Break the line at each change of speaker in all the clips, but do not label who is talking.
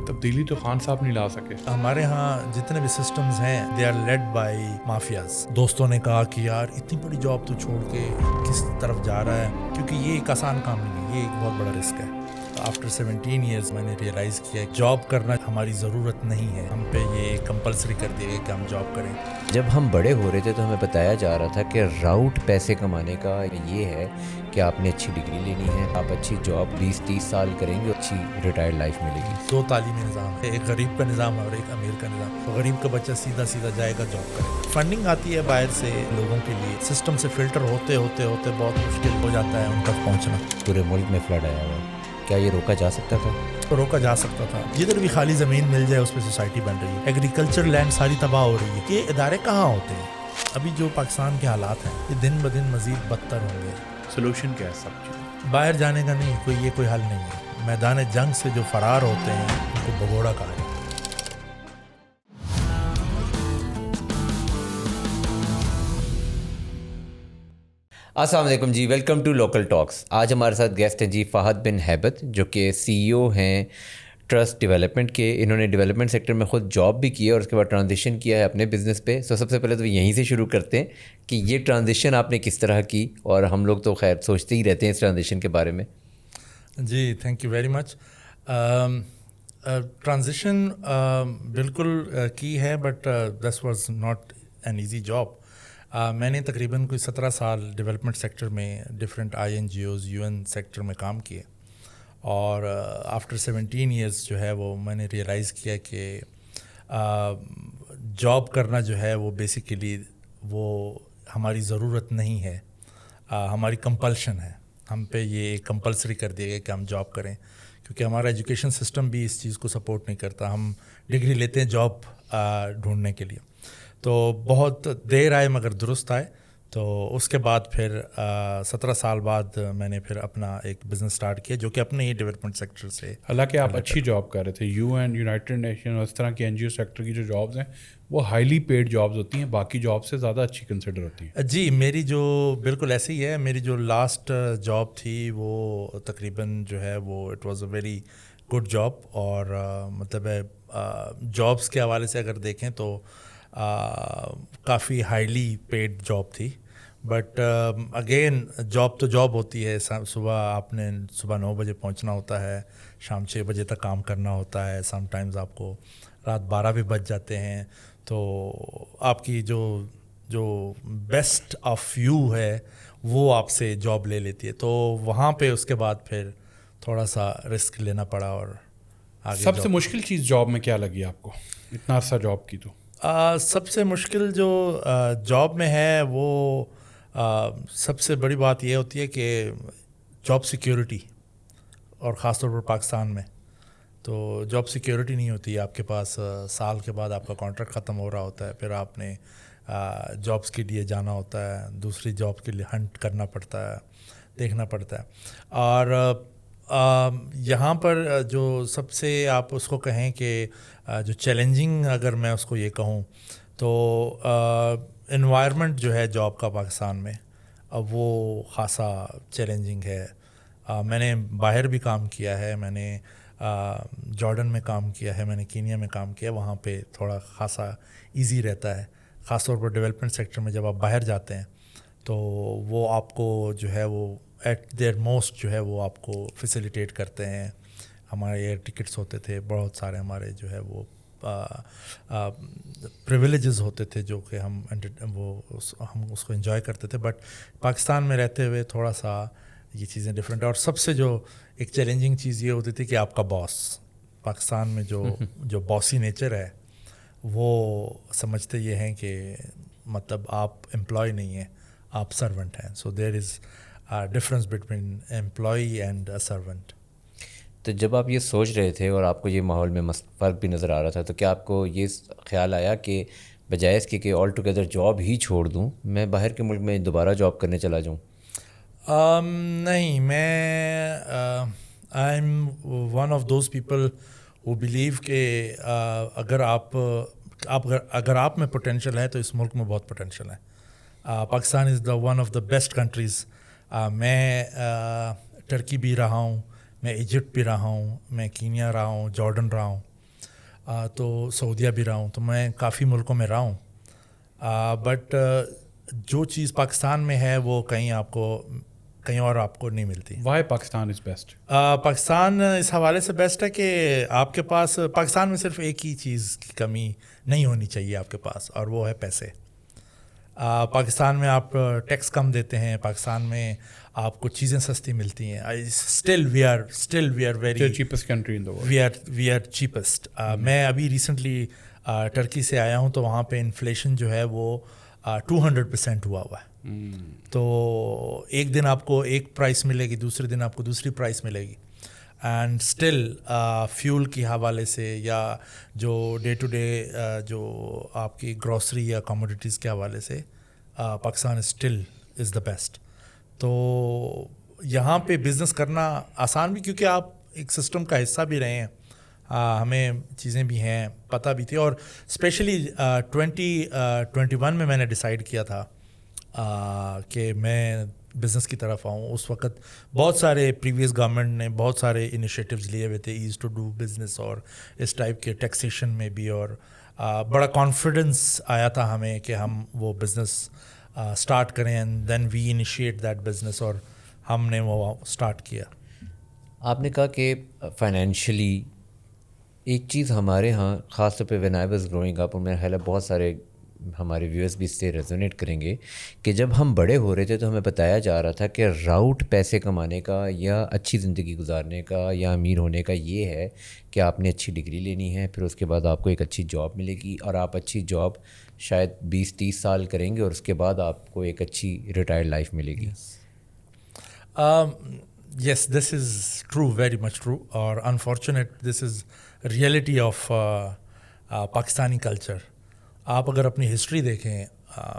تبدیلی تو خان صاحب نہیں لا سکے.
ہمارے ہاں جتنے بھی سسٹمز ہیں they are led by mafias. دوستوں نے کہا کہ یار اتنی بڑی جاب تو چھوڑ کے کس طرف جا رہا ہے, کیونکہ یہ ایک آسان کام نہیں ہے, یہ ایک بہت بڑا رسک ہے. آفٹر 17 ایئرز میں نے ریئلائز کیا کہ جاب کرنا ہماری ضرورت نہیں ہے, ہم پہ یہ کمپلسری کر دیا گیا کہ ہم جاب کریں.
جب ہم بڑے ہو رہے تھے تو ہمیں بتایا جا رہا تھا کہ راؤٹ پیسے کمانے کا یہ ہے کہ آپ نے اچھی ڈگری لینی ہے, آپ اچھی جاب 20-30 سال کریں گے, اچھی ریٹائرڈ لائف ملے گی.
دو تعلیمی نظام ہے, ایک غریب کا نظام ہے اور ایک امیر کا نظام. تو غریب کا بچہ سیدھا سیدھا جائے گا جاب کرے. فنڈنگ آتی ہے باہر سے لوگوں کے لیے, سسٹم سے فلٹر ہوتے ہوتے ہوتے بہت مشکل ہو جاتا ہے ان تک پہنچنا.
پورے ملک میں فلڈ آیا ہوا ہے, کیا یہ روکا جا سکتا تھا؟
تو روکا جا سکتا تھا. جدھر بھی خالی زمین مل جائے اس پہ سوسائٹی بن رہی ہے, ایگریکلچر لینڈ ساری تباہ ہو رہی ہے. یہ ادارے کہاں ہوتے ہیں؟ ابھی جو پاکستان کے حالات ہیں یہ دن بدن مزید بدتر ہوں گے.
سلوشن کیا ہے سب چیز؟
باہر جانے کا نہیں, کوئی حل نہیں ہے. میدان جنگ سے جو فرار ہوتے ہیں ان کو بگوڑا کہا جاتا ہے.
السلام علیکم جی, ویلکم ٹو لوکل ٹاکس. آج ہمارے ساتھ گیسٹ ہیں جی فہد بن ہیبت, جو کہ CEO ہیں ٹرسٹ ڈیولپمنٹ کے. انہوں نے ڈیولپمنٹ سیکٹر میں خود جاب بھی کی ہے اور اس کے بعد ٹرانزیشن کیا ہے اپنے بزنس پہ. سب سے پہلے تو یہیں سے شروع کرتے ہیں کہ یہ ٹرانزیشن آپ نے کس طرح کی, اور ہم لوگ تو خیر سوچتے ہی رہتے ہیں اس ٹرانزیشن کے بارے میں.
جی thank you very much. Transition بالکل کی ہے, but this was not an easy job. میں نے تقریباً کوئی 17 سال ڈیولپمنٹ سیکٹر میں ڈفرینٹ INGOs UN سیکٹر میں کام کیے, اور آفٹر 17 ایئرس جو ہے وہ میں نے ریئلائز کیا کہ جاب کرنا جو ہے وہ بیسیکلی وہ ہماری ضرورت نہیں ہے, ہماری کمپلشن ہے. ہم پہ یہ کمپلسری کر دیا گیا کہ ہم جاب کریں, کیونکہ ہمارا ایجوکیشن سسٹم بھی اس چیز کو سپورٹ نہیں کرتا. ہم ڈگری لیتے ہیں جاب ڈھونڈنے کے لیے. تو بہت دیر آئے مگر درست آئے. تو اس کے بعد پھر 17 سال بعد میں نے پھر اپنا ایک بزنس سٹارٹ کیا جو کہ اپنے ہی ڈیولپمنٹ سیکٹر سے.
حالانکہ آپ اچھی جاب کر رہے تھے. UN یونائٹڈ نیشن اور اس طرح کی NGO سیکٹر کی جو جابز ہیں وہ ہائیلی پیڈ جابز ہوتی ہیں, باقی جاب سے زیادہ اچھی کنسیڈر ہوتی ہیں.
جی میری جو بالکل ایسے ہی ہے. میری جو لاسٹ جاب تھی وہ تقریباً جو ہے وہ it was a very good job, اور مطلب ہے جابس کے حوالے سے اگر دیکھیں تو کافی ہائیلی پیڈ جاب تھی. بٹ اگین جاب تو جاب ہوتی ہے. صبح آپ نے صبح 9 بجے پہنچنا ہوتا ہے, شام 6 بجے تک کام کرنا ہوتا ہے. سم ٹائمز آپ کو رات 12 بھی بج جاتے ہیں. تو آپ کی جو بیسٹ آف یو ہے وہ آپ سے جاب لے لیتی ہے. تو وہاں پہ اس کے بعد پھر تھوڑا سا رسک لینا پڑا. اور آگے
سب سے مشکل چیز جاب میں کیا لگی آپ کو, اتنا عرصہ جاب کی تو؟
سب سے مشکل جو جاب میں ہے وہ سب سے بڑی بات یہ ہوتی ہے کہ جاب سیکیورٹی, اور خاص طور پر پاکستان میں تو جاب سیکیورٹی نہیں ہوتی. آپ کے پاس سال کے بعد آپ کا کانٹریکٹ ختم ہو رہا ہوتا ہے, پھر آپ نے جابس کے لیے جانا ہوتا ہے, دوسری جاب کے لیے ہنٹ کرنا پڑتا ہے, دیکھنا پڑتا ہے. اور یہاں پر جو سب سے آپ اس کو کہیں کہ جو چیلنجنگ اگر میں اس کو یہ کہوں تو انوائرمنٹ جو ہے جاب کا پاکستان میں وہ خاصا چیلنجنگ ہے. میں نے باہر بھی کام کیا ہے, میں نے جارڈن میں کام کیا ہے, میں نے کینیا میں کام کیا. وہاں پہ تھوڑا خاصا ایزی رہتا ہے, خاص طور پر ڈیولپمنٹ سیکٹر میں جب آپ باہر جاتے ہیں تو وہ آپ کو جو ہے وہ ایٹ دیئر موسٹ جو ہے وہ آپ کو فیسیلیٹیٹ کرتے ہیں. ہمارے ایئر ٹکٹس ہوتے تھے, بہت سارے ہمارے جو ہے وہ پریویلیجز ہوتے تھے جو کہ ہم اس کو انجوائے کرتے تھے. بٹ پاکستان میں رہتے ہوئے تھوڑا سا یہ چیزیں ڈفرینٹ. اور سب سے جو ایک چیلنجنگ چیز یہ ہوتی تھی کہ آپ کا باس, پاکستان میں جو باسی نیچر ہے وہ سمجھتے یہ ہیں کہ مطلب آپ امپلائی نہیں ہیں, آپ سرونٹ ہیں. So there is difference between employee and a servant.
تو جب آپ یہ سوچ رہے تھے اور آپ کو یہ ماحول میں فرق بھی نظر آ رہا تھا, تو کیا آپ کو یہ خیال آیا کہ بجائے اس کے کہ آل ٹوگیدر جاب ہی چھوڑ دوں, میں باہر کے ملک میں دوبارہ جاب کرنے چلا جاؤں؟
نہیں, میں I am one of those people who believe کہ اگر آپ میں پوٹینشیل ہے تو اس ملک میں بہت پوٹینشیل ہے. Pakistan is the one of the best countries. میں ٹرکی بھی رہا ہوں, میں ایجپٹ بھی رہا ہوں, میں کینیا رہا ہوں, جارڈن رہا ہوں. تو سعودیہ بھی رہا ہوں, تو میں کافی ملکوں میں رہا ہوں, بٹ جو چیز پاکستان میں ہے وہ کہیں اور آپ کو نہیں ملتی.
Why Pakistan is best?
Pakistan اس حوالے سے بیسٹ ہے کہ آپ کے پاس پاکستان میں صرف ایک ہی چیز کی کمی نہیں ہونی چاہیے آپ کے پاس, اور وہ ہے پیسے. پاکستان میں آپ ٹیکس کم دیتے ہیں, پاکستان میں آپ کو چیزیں سستی ملتی ہیں. Still we are very
cheapest country in the world.
We are cheapest. میں ابھی ریسنٹلی ٹرکی سے آیا ہوں, تو وہاں پہ انفلیشن جو ہے وہ 200% ہوا ہے. تو ایک دن آپ کو ایک پرائس ملے گی, دوسرے دن آپ کو دوسری پرائس ملے گی. اینڈ اسٹل فیول کے حوالے سے یا جو ڈے ٹو ڈے جو آپ کی گروسری یا کموڈیٹیز کے حوالے سے Pakistan still is the best. تو یہاں پہ بزنس کرنا آسان بھی, کیونکہ آپ ایک سسٹم کا حصہ بھی رہے ہیں, ہمیں چیزیں بھی ہیں پتہ بھی تھی. اور اسپیشلی 2021 میں نے ڈیسائیڈ کیا تھا کہ میں بزنس کی طرف آؤں. اس وقت بہت سارے پریویس گورنمنٹ نے بہت سارے انیشیٹوز لیے ہوئے تھے, ایز ٹو ڈو بزنس اور اس ٹائپ کے ٹیکسیشن میں بھی, اور بڑا کانفیڈنس آیا تھا ہمیں کہ ہم وہ بزنس اسٹارٹ کریں, and then we initiate that business, اور ہم نے وہ اسٹارٹ کیا.
آپ نے کہا کہ فائنینشلی ایک چیز ہمارے ہاں خاص طور پہ when I was growing up, اور میرا خیال ہے بہت سارے ہمارے ویورز بھی اس سے ریزونیٹ کریں گے, کہ جب ہم بڑے ہو رہے تھے تو ہمیں بتایا جا رہا تھا کہ راؤٹ پیسے کمانے کا یا اچھی زندگی گزارنے کا یا امیر ہونے کا یہ ہے کہ آپ نے اچھی ڈگری لینی ہے, پھر اس کے بعد آپ کو ایک اچھی جاب ملے گی, اور آپ اچھی جاب شاید 20-30 سال کریں گے, اور اس کے بعد آپ کو ایک اچھی ریٹائرڈ لائف ملے گی.
Yes, this is true, very much true, اور unfortunate this is reality of Pakistani culture. آپ اگر اپنی ہسٹری دیکھیں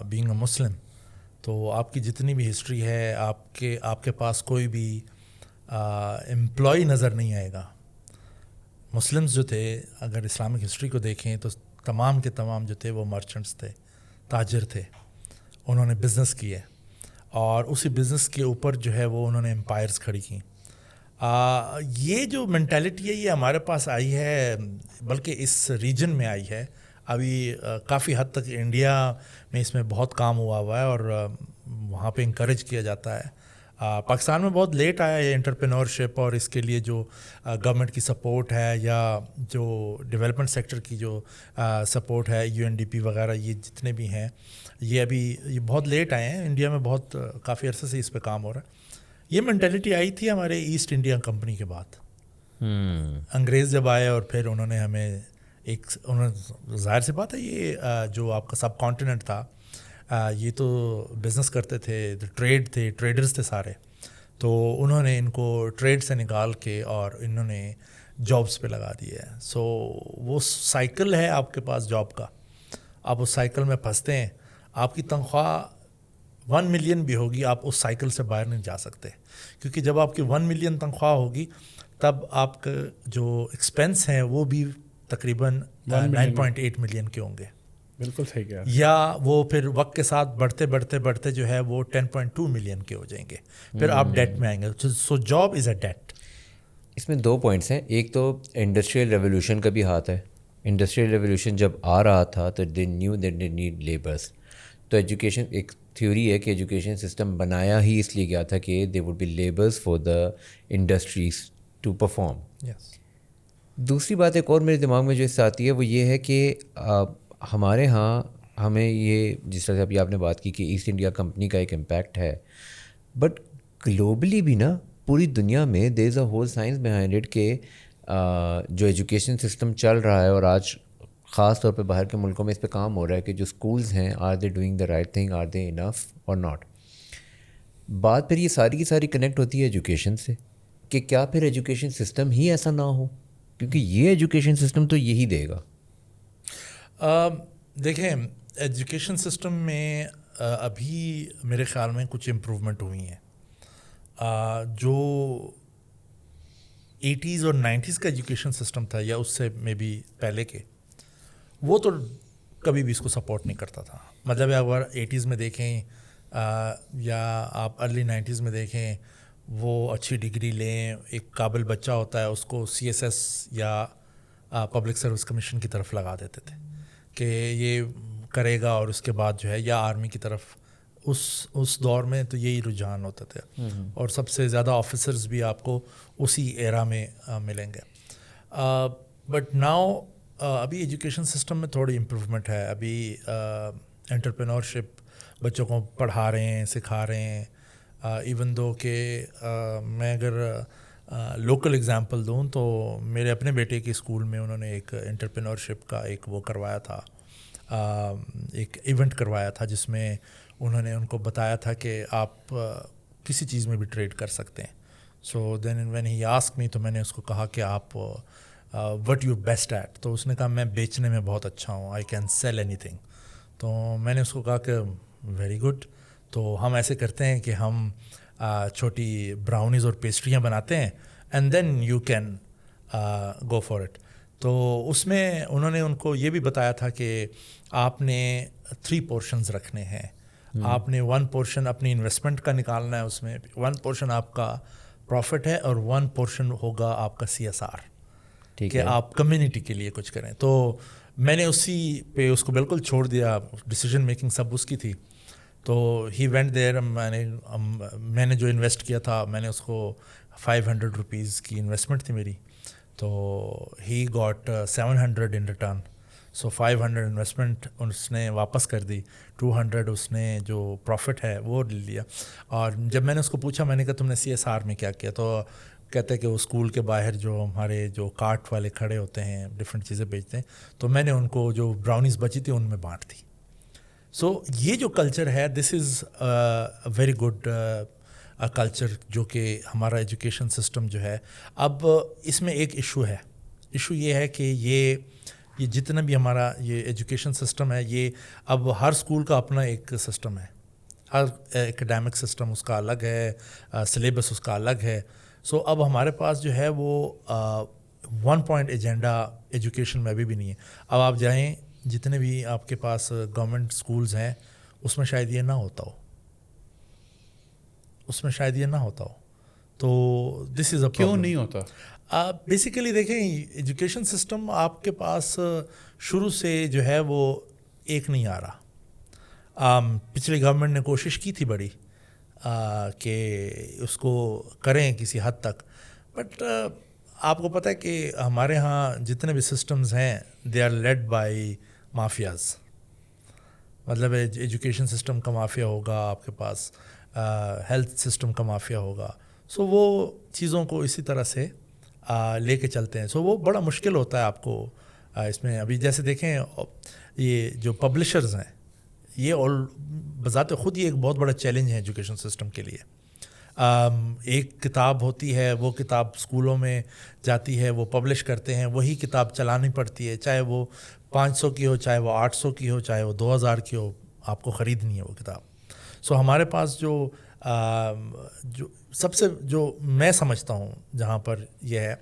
بینگ اے مسلم, تو آپ کی جتنی بھی ہسٹری ہے, آپ کے پاس کوئی بھی امپلائی نظر نہیں آئے گا. مسلمز جو تھے, اگر اسلامک ہسٹری کو دیکھیں تو تمام کے تمام جو تھے وہ مرچنٹس تھے, تاجر تھے, انہوں نے بزنس کیے, اور اسی بزنس کے اوپر جو ہے وہ انہوں نے امپائرز کھڑی کیں. یہ جو مینٹیلٹی ہے یہ ہمارے پاس آئی ہے, بلکہ اس ریجن میں آئی ہے. ابھی کافی حد تک انڈیا میں اس میں بہت کام ہوا ہے, اور وہاں پہ انکریج کیا جاتا ہے. پاکستان میں بہت لیٹ آیا یہ انٹرپرینورشپ, اور اس کے لیے جو گورنمنٹ کی سپورٹ ہے یا جو ڈیولپمنٹ سیکٹر کی جو سپورٹ ہے, UNDP وغیرہ, یہ جتنے بھی ہیں یہ بہت لیٹ آئے ہیں. انڈیا میں بہت کافی عرصے سے اس پہ کام ہو رہا ہے. یہ مینٹیلٹی آئی تھی ہمارے ایسٹ انڈیا کمپنی کے بعد. انگریز جب آئے اور پھر انہوں نے ہمیں ظاہر سی بات ہے, یہ جو آپ کا سب کانٹیننٹ تھا, یہ تو بزنس کرتے تھے, ٹریڈرز تھے سارے, تو انہوں نے ان کو ٹریڈ سے نکال کے اور انہوں نے جابس پہ لگا دیا ہے. سو وہ سائیکل ہے آپ کے پاس جاب کا, آپ اس سائیکل میں پھنستے ہیں. آپ کی تنخواہ 1 ملین بھی ہوگی, آپ اس سائیکل سے باہر نہیں جا سکتے, کیونکہ جب آپ کی 1 ملین تنخواہ ہوگی تب آپ کا جو ایکسپینس ہیں وہ بھی تقریباً 9.8 ملین کے ہوں گے.
بالکل صحیح کہا.
یا وہ پھر وقت کے ساتھ بڑھتے جو ہے وہ 10.2 ملین کے ہو جائیں گے, پھر آپ ڈیٹ میں آئیں گے. So job is a date.
اس میں 2 پوائنٹس ہیں. ایک تو انڈسٹریل ریولیوشن کا بھی ہاتھ ہے. انڈسٹریل ریولیوشن جب آ رہا تھا تو they knew that they need labours. تو ایجوکیشن, ایک تھیوری ہے کہ ایجوکیشن سسٹم بنایا ہی اس لیے گیا تھا کہ they would be labours for the industries to perform. دوسری بات ایک اور میرے دماغ میں جو اس سے آتی ہے وہ یہ ہے کہ ہمارے ہاں ہمیں یہ جس طرح سے ابھی آپ نے بات کی کہ ایسٹ انڈیا کمپنی کا ایک امپیکٹ ہے, بٹ گلوبلی بھی نا پوری دنیا میں there is a whole science behind it کہ جو ایجوکیشن سسٹم چل رہا ہے, اور آج خاص طور پہ باہر کے ملکوں میں اس پہ کام ہو رہا ہے کہ جو اسکولز ہیں, are they doing the right thing, are they enough or not. بات پھر یہ ساری کی ساری کنیکٹ ہوتی ہے ایجوکیشن سے, کہ کیا پھر ایجوکیشن سسٹم ہی ایسا نہ ہو, کیونکہ یہ ایجوکیشن سسٹم تو یہی دے گا.
دیکھیں, ایجوکیشن سسٹم میں ابھی میرے خیال میں کچھ امپرومنٹ ہوئی ہیں. جو 80s اور 90s کا ایجوکیشن سسٹم تھا, یا اس سے میں بھی پہلے کے, وہ تو کبھی بھی اس کو سپورٹ نہیں کرتا تھا. مطلب اگر 80s میں دیکھیں یا آپ ارلی 90s میں دیکھیں, وہ اچھی ڈگری لیں, ایک قابل بچہ ہوتا ہے, اس کو CSS یا پبلک سروس کمیشن کی طرف لگا دیتے تھے کہ یہ کرے گا، اور اس کے بعد جو ہے یا آرمی کی طرف. اس دور میں تو یہی رجحان ہوتا تھا، اور سب سے زیادہ آفیسرز بھی آپ کو اسی ایرا میں ملیں گے. بٹ ناؤ ابھی ایجوکیشن سسٹم میں تھوڑی امپرومنٹ ہے. ابھی انٹرپرینورشپ بچوں کو پڑھا رہے ہیں، سکھا رہے ہیں. ایون دو کہ میں اگر لوکل اگزامپل دوں تو میرے اپنے بیٹے کے اسکول میں انہوں نے ایک انٹرپرینورشپ کا ایک وہ کروایا تھا، ایک ایونٹ کروایا تھا جس میں انہوں نے ان کو بتایا تھا کہ آپ کسی چیز میں بھی ٹریڈ کر سکتے ہیں. سو then when he ask me, تو میں نے اس کو کہا کہ آپ وٹ یو بیسٹ ایٹ. تو اس نے کہا میں بیچنے میں بہت اچھا ہوں، I can sell any thing. تو میں نے اس کو کہا کہ ویری گڈ. تو ہم ایسے کرتے ہیں کہ ہم چھوٹی براؤنیز اور پیسٹریاں بناتے ہیں، and then you can go for it. تو اس میں انہوں نے ان کو یہ بھی بتایا تھا کہ آپ نے 3 پورشنز رکھنے ہیں. آپ نے 1 پورشن اپنی انویسٹمنٹ کا نکالنا ہے، اس میں 1 پورشن آپ کا پروفٹ ہے، اور 1 پورشن ہوگا آپ کا CSR، کہ آپ کمیونٹی کے لیے کچھ کریں. تو میں نے اسی پہ اس کو بالکل چھوڑ دیا، ڈیسیجن میکنگ سب اس کی تھی. تو ہی وینٹ دیر. میں نے جو انویسٹ کیا تھا، میں نے اس کو 500 روپیز کی انویسٹمنٹ تھی میری، تو ہی got 700 in return. So 500 investment اس نے واپس کر دی، 200 اس نے جو پروفٹ ہے وہ لے لیا. اور جب میں نے اس کو پوچھا، میں نے کہا تم نے CSR میں کیا کیا، تو کہتے ہیں کہ وہ اسکول کے باہر جو ہمارے جو کارٹ والے کھڑے ہوتے ہیں ڈفرینٹ چیزیں بیچتے ہیں، تو میں نے ان کو جو براؤنیز بچی تھی ان میں بانٹ دی. سو یہ جو کلچر ہے، this is very good culture, جو کہ ہمارا ایجوکیشن سسٹم جو ہے. اب اس میں ایک ایشو ہے. ایشو یہ ہے کہ یہ جتنا بھی ہمارا یہ ایجوکیشن سسٹم ہے، یہ اب ہر اسکول کا اپنا ایک سسٹم ہے. ہر ایکڈیمک سسٹم اس کا الگ ہے، سلیبس اس کا الگ ہے. سو اب ہمارے پاس جو ہے وہ 1 پوائنٹ ایجنڈا ایجوکیشن میں ابھی بھی نہیں ہے. اب آپ جائیں جتنے بھی آپ کے پاس گورنمنٹ اسکولز ہیں، اس میں شاید یہ نہ ہوتا ہو. تو دس از اے
کیوں نہیں ہوتا؟
بیسیکلی دیکھیں، ایجوکیشن سسٹم آپ کے پاس شروع سے جو ہے وہ ایک نہیں آ رہا. پچھلی گورنمنٹ نے کوشش کی تھی بڑی کہ اس کو کریں کسی حد تک، بٹ آپ کو پتہ ہے کہ ہمارے ہاں جتنے بھی سسٹمز ہیں they are led by mafias. مطلب ایجوکیشن سسٹم کا مافیا ہوگا آپ کے پاس، ہیلتھ سسٹم کا مافیا ہوگا. سو وہ چیزوں کو اسی طرح سے لے کے چلتے ہیں. سو وہ بڑا مشکل ہوتا ہے آپ کو اس میں. ابھی جیسے دیکھیں، یہ جو پبلشرز ہیں، یہ بذات خود یہ ایک بہت بڑا چیلنج ہے ایجوکیشن سسٹم کے لیے. ایک کتاب ہوتی ہے، وہ کتاب اسکولوں میں جاتی ہے، وہ پبلش کرتے ہیں، وہی کتاب چلانی پڑتی ہے، چاہے وہ 500 کی ہو، چاہے وہ 800 کی ہو، چاہے وہ 2000 کی ہو، آپ کو خریدنی ہے وہ کتاب. سو ہمارے پاس جو سب سے جو میں سمجھتا ہوں جہاں پر یہ ہے،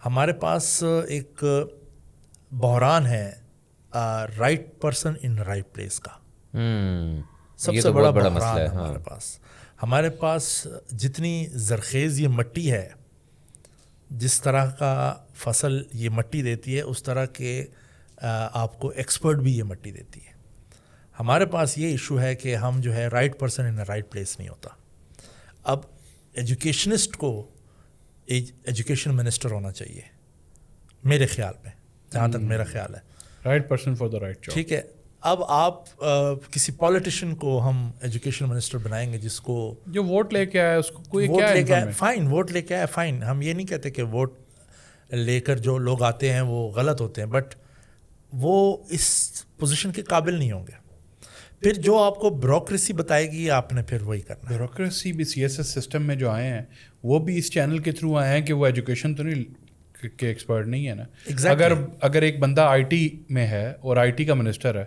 ہمارے پاس ایک بحران ہے right person in right place کا. سب سے بڑا بحران ہے ہمارے پاس. ہمارے پاس جتنی زرخیز یہ مٹی ہے، جس طرح کا فصل یہ مٹی دیتی ہے، اس طرح کے آپ کو ایکسپرٹ بھی یہ مٹی دیتی ہے. ہمارے پاس یہ ایشو ہے کہ ہم جو ہے right person in right place نہیں ہوتا. اب ایجوکیشنسٹ کو ایجوکیشن منسٹر ہونا چاہیے میرے خیال میں، جہاں تک میرا خیال ہے.
Right person for the right job.
ٹھیک ہے. اب آپ کسی پولیٹیشین کو ہم ایجوکیشن منسٹر بنائیں گے جس کو
جو ووٹ لے کے آیا، اس کو کوئی
ووٹ لے کے آئے، فائن، ووٹ لے کے آئے فائن. ہم یہ نہیں کہتے کہ ووٹ لے کر جو لوگ آتے ہیں وہ غلط ہوتے ہیں، بٹ وہ اس پوزیشن کے قابل نہیں ہوں گے. پھر جو آپ کو بیوروکریسی بتائے گی، آپ نے پھر وہی کرنا.
بیوروکریسی بھی CSS سسٹم میں جو آئے ہیں وہ بھی اس چینل کے تھرو آئے ہیں کہ وہ ایجوکیشن تو نہیں کہ ایکسپرٹ نہیں ہے نا. اگر ایک بندہ IT میں ہے اور IT کا منسٹر ہے،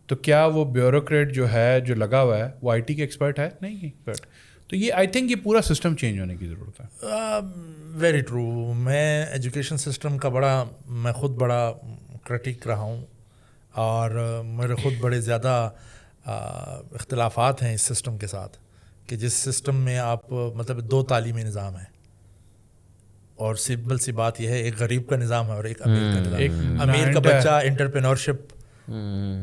تو کیا وہ بیوروکریٹ جو ہے جو لگا ہوا ہے وہ IT کے ایکسپرٹ ہے؟ نہیں ایکسپرٹ. تو یہ آئی تھنک یہ پورا سسٹم چینج ہونے کی ضرورت ہے.
Very true. میں ایجوکیشن سسٹم کا میں خود بڑا کرٹیک رہا ہوں، اور میرے خود بڑے زیادہ اختلافات ہیں اس سسٹم کے ساتھ، کہ جس سسٹم میں آپ مطلب 2 تعلیمی نظام ہیں. اور سمپل سی بات یہ ہے، ایک غریب کا نظام ہے اور ایک امیر کا نظام. امیر کا بچہ انٹرپرینورشپ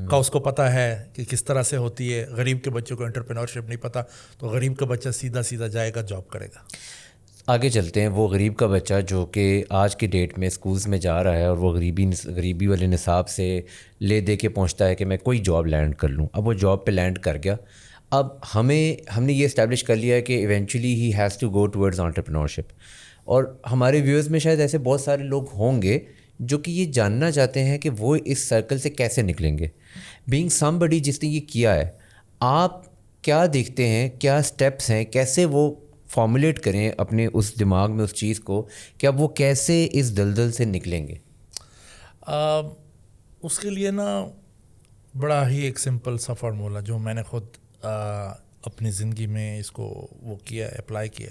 کا اس کو پتہ ہے کہ کس طرح سے ہوتی ہے، غریب کے بچوں کو انٹرپرینورشپ نہیں پتہ، تو غریب کا بچہ سیدھا سیدھا جائے گا، جاب کرے گا.
آگے چلتے ہیں. وہ غریب کا بچہ جو کہ آج کی ڈیٹ میں اسکولز میں جا رہا ہے اور وہ غریبی والے نصاب سے لے دے کے پہنچتا ہے کہ میں کوئی جاب لینڈ کر لوں. اب وہ جاب پہ لینڈ کر گیا. اب ہم نے یہ اسٹیبلش کر لیا ہے کہ eventually he has to go towards entrepreneurship. اور ہمارے ویورز میں شاید ایسے بہت سارے لوگ ہوں گے جو کہ یہ جاننا چاہتے ہیں کہ وہ اس سرکل سے کیسے نکلیں گے. بینگ سم بڈی جس نے یہ کیا ہے، آپ کیا دیکھتے ہیں، کیا اسٹیپس ہیں، کیسے وہ فارمولیٹ کریں اپنے اس دماغ میں اس چیز کو کہ اب وہ کیسے اس دلدل سے نکلیں گے؟
اس کے لیے نا بڑا ہی ایک سمپل سا فارمولا جو میں نے خود اپنی زندگی میں اس کو وہ کیا، اپلائی کیا.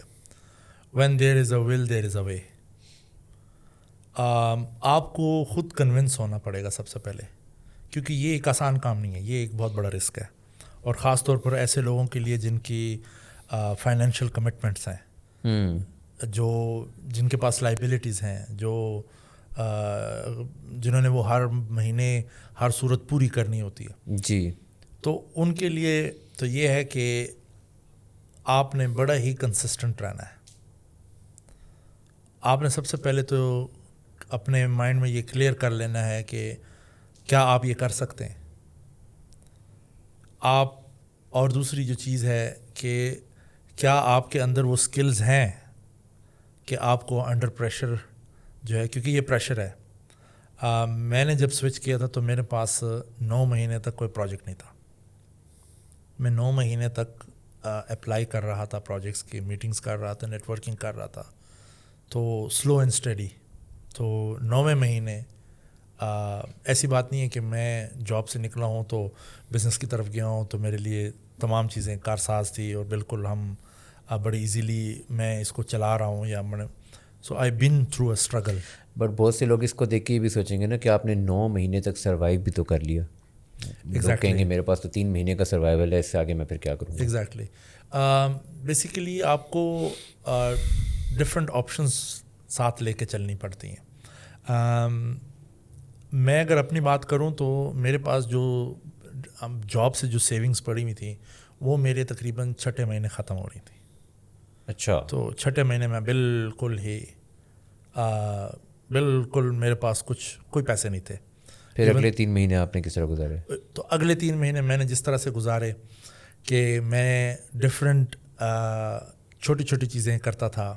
When there is a will there is اے وے. آپ کو خود کنونس ہونا پڑے گا سب سے پہلے، کیونکہ یہ ایک آسان کام نہیں ہے، یہ ایک بہت بڑا رسک ہے. اور خاص طور پر ایسے لوگوں کے لیے جن کی فائنینشیل کمٹمنٹس ہیں، جن کے پاس لائبلٹیز ہیں، جنہوں نے وہ ہر مہینے ہر صورت پوری کرنی ہوتی ہے.
جی.
تو ان کے لیے تو یہ ہے کہ آپ نے بڑا ہی کنسسٹنٹ رہنا ہے. آپ نے سب سے پہلے تو اپنے مائنڈ میں یہ کلیئر کر لینا ہے کہ کیا آپ یہ کر سکتے ہیں آپ. اور دوسری جو چیز ہے کہ کیا آپ کے اندر وہ سکلز ہیں کہ آپ کو انڈر پریشر جو ہے، کیونکہ یہ پریشر ہے. میں نے جب سوئچ کیا تھا تو میرے پاس 9 مہینے تک کوئی پروجیکٹ نہیں تھا. میں 9 مہینے تک اپلائی کر رہا تھا پروجیکٹس کی، میٹنگز کر رہا تھا، نیٹ ورکنگ کر رہا تھا. تو سلو اینڈ اسٹڈی. تو 9ویں مہینے ایسی بات نہیں ہے کہ میں جاب سے نکلا ہوں تو بزنس کی طرف گیا ہوں تو میرے لیے تمام چیزیں کارساز تھی اور بالکل ہم بڑی ایزیلی میں اس کو چلا رہا ہوں، یا میں so I been through a struggle.
But بہت سے لوگ اس کو دیکھ کے یہ بھی سوچیں گے نا کہ آپ نے 9 مہینے تک سروائیو بھی تو کر لیا. لوگ کہیں گے میرے پاس تو 3 مہینے کا سروائیول ہے، اس سے آگے میں پھر کیا کروں.
ایگزیکٹلی. بیسیکلی آپ کو ڈفرینٹ آپشنس ساتھ لے کے چلنی پڑتی ہیں. میں اگر اپنی بات کروں تو میرے پاس جو جاب سے جو سیونگز پڑی ہوئی تھیں وہ میرے تقریباً 6 مہینے ختم ہو رہی تھیں.
اچھا.
تو 6 مہینے میں بالکل میرے پاس کوئی پیسے نہیں تھے.
پھر اگلے 3 مہینے آپ نے کس طرح گزارے؟
تو اگلے 3 مہینے میں نے جس طرح سے گزارے کہ میں ڈفرینٹ چھوٹی چھوٹی چیزیں کرتا تھا.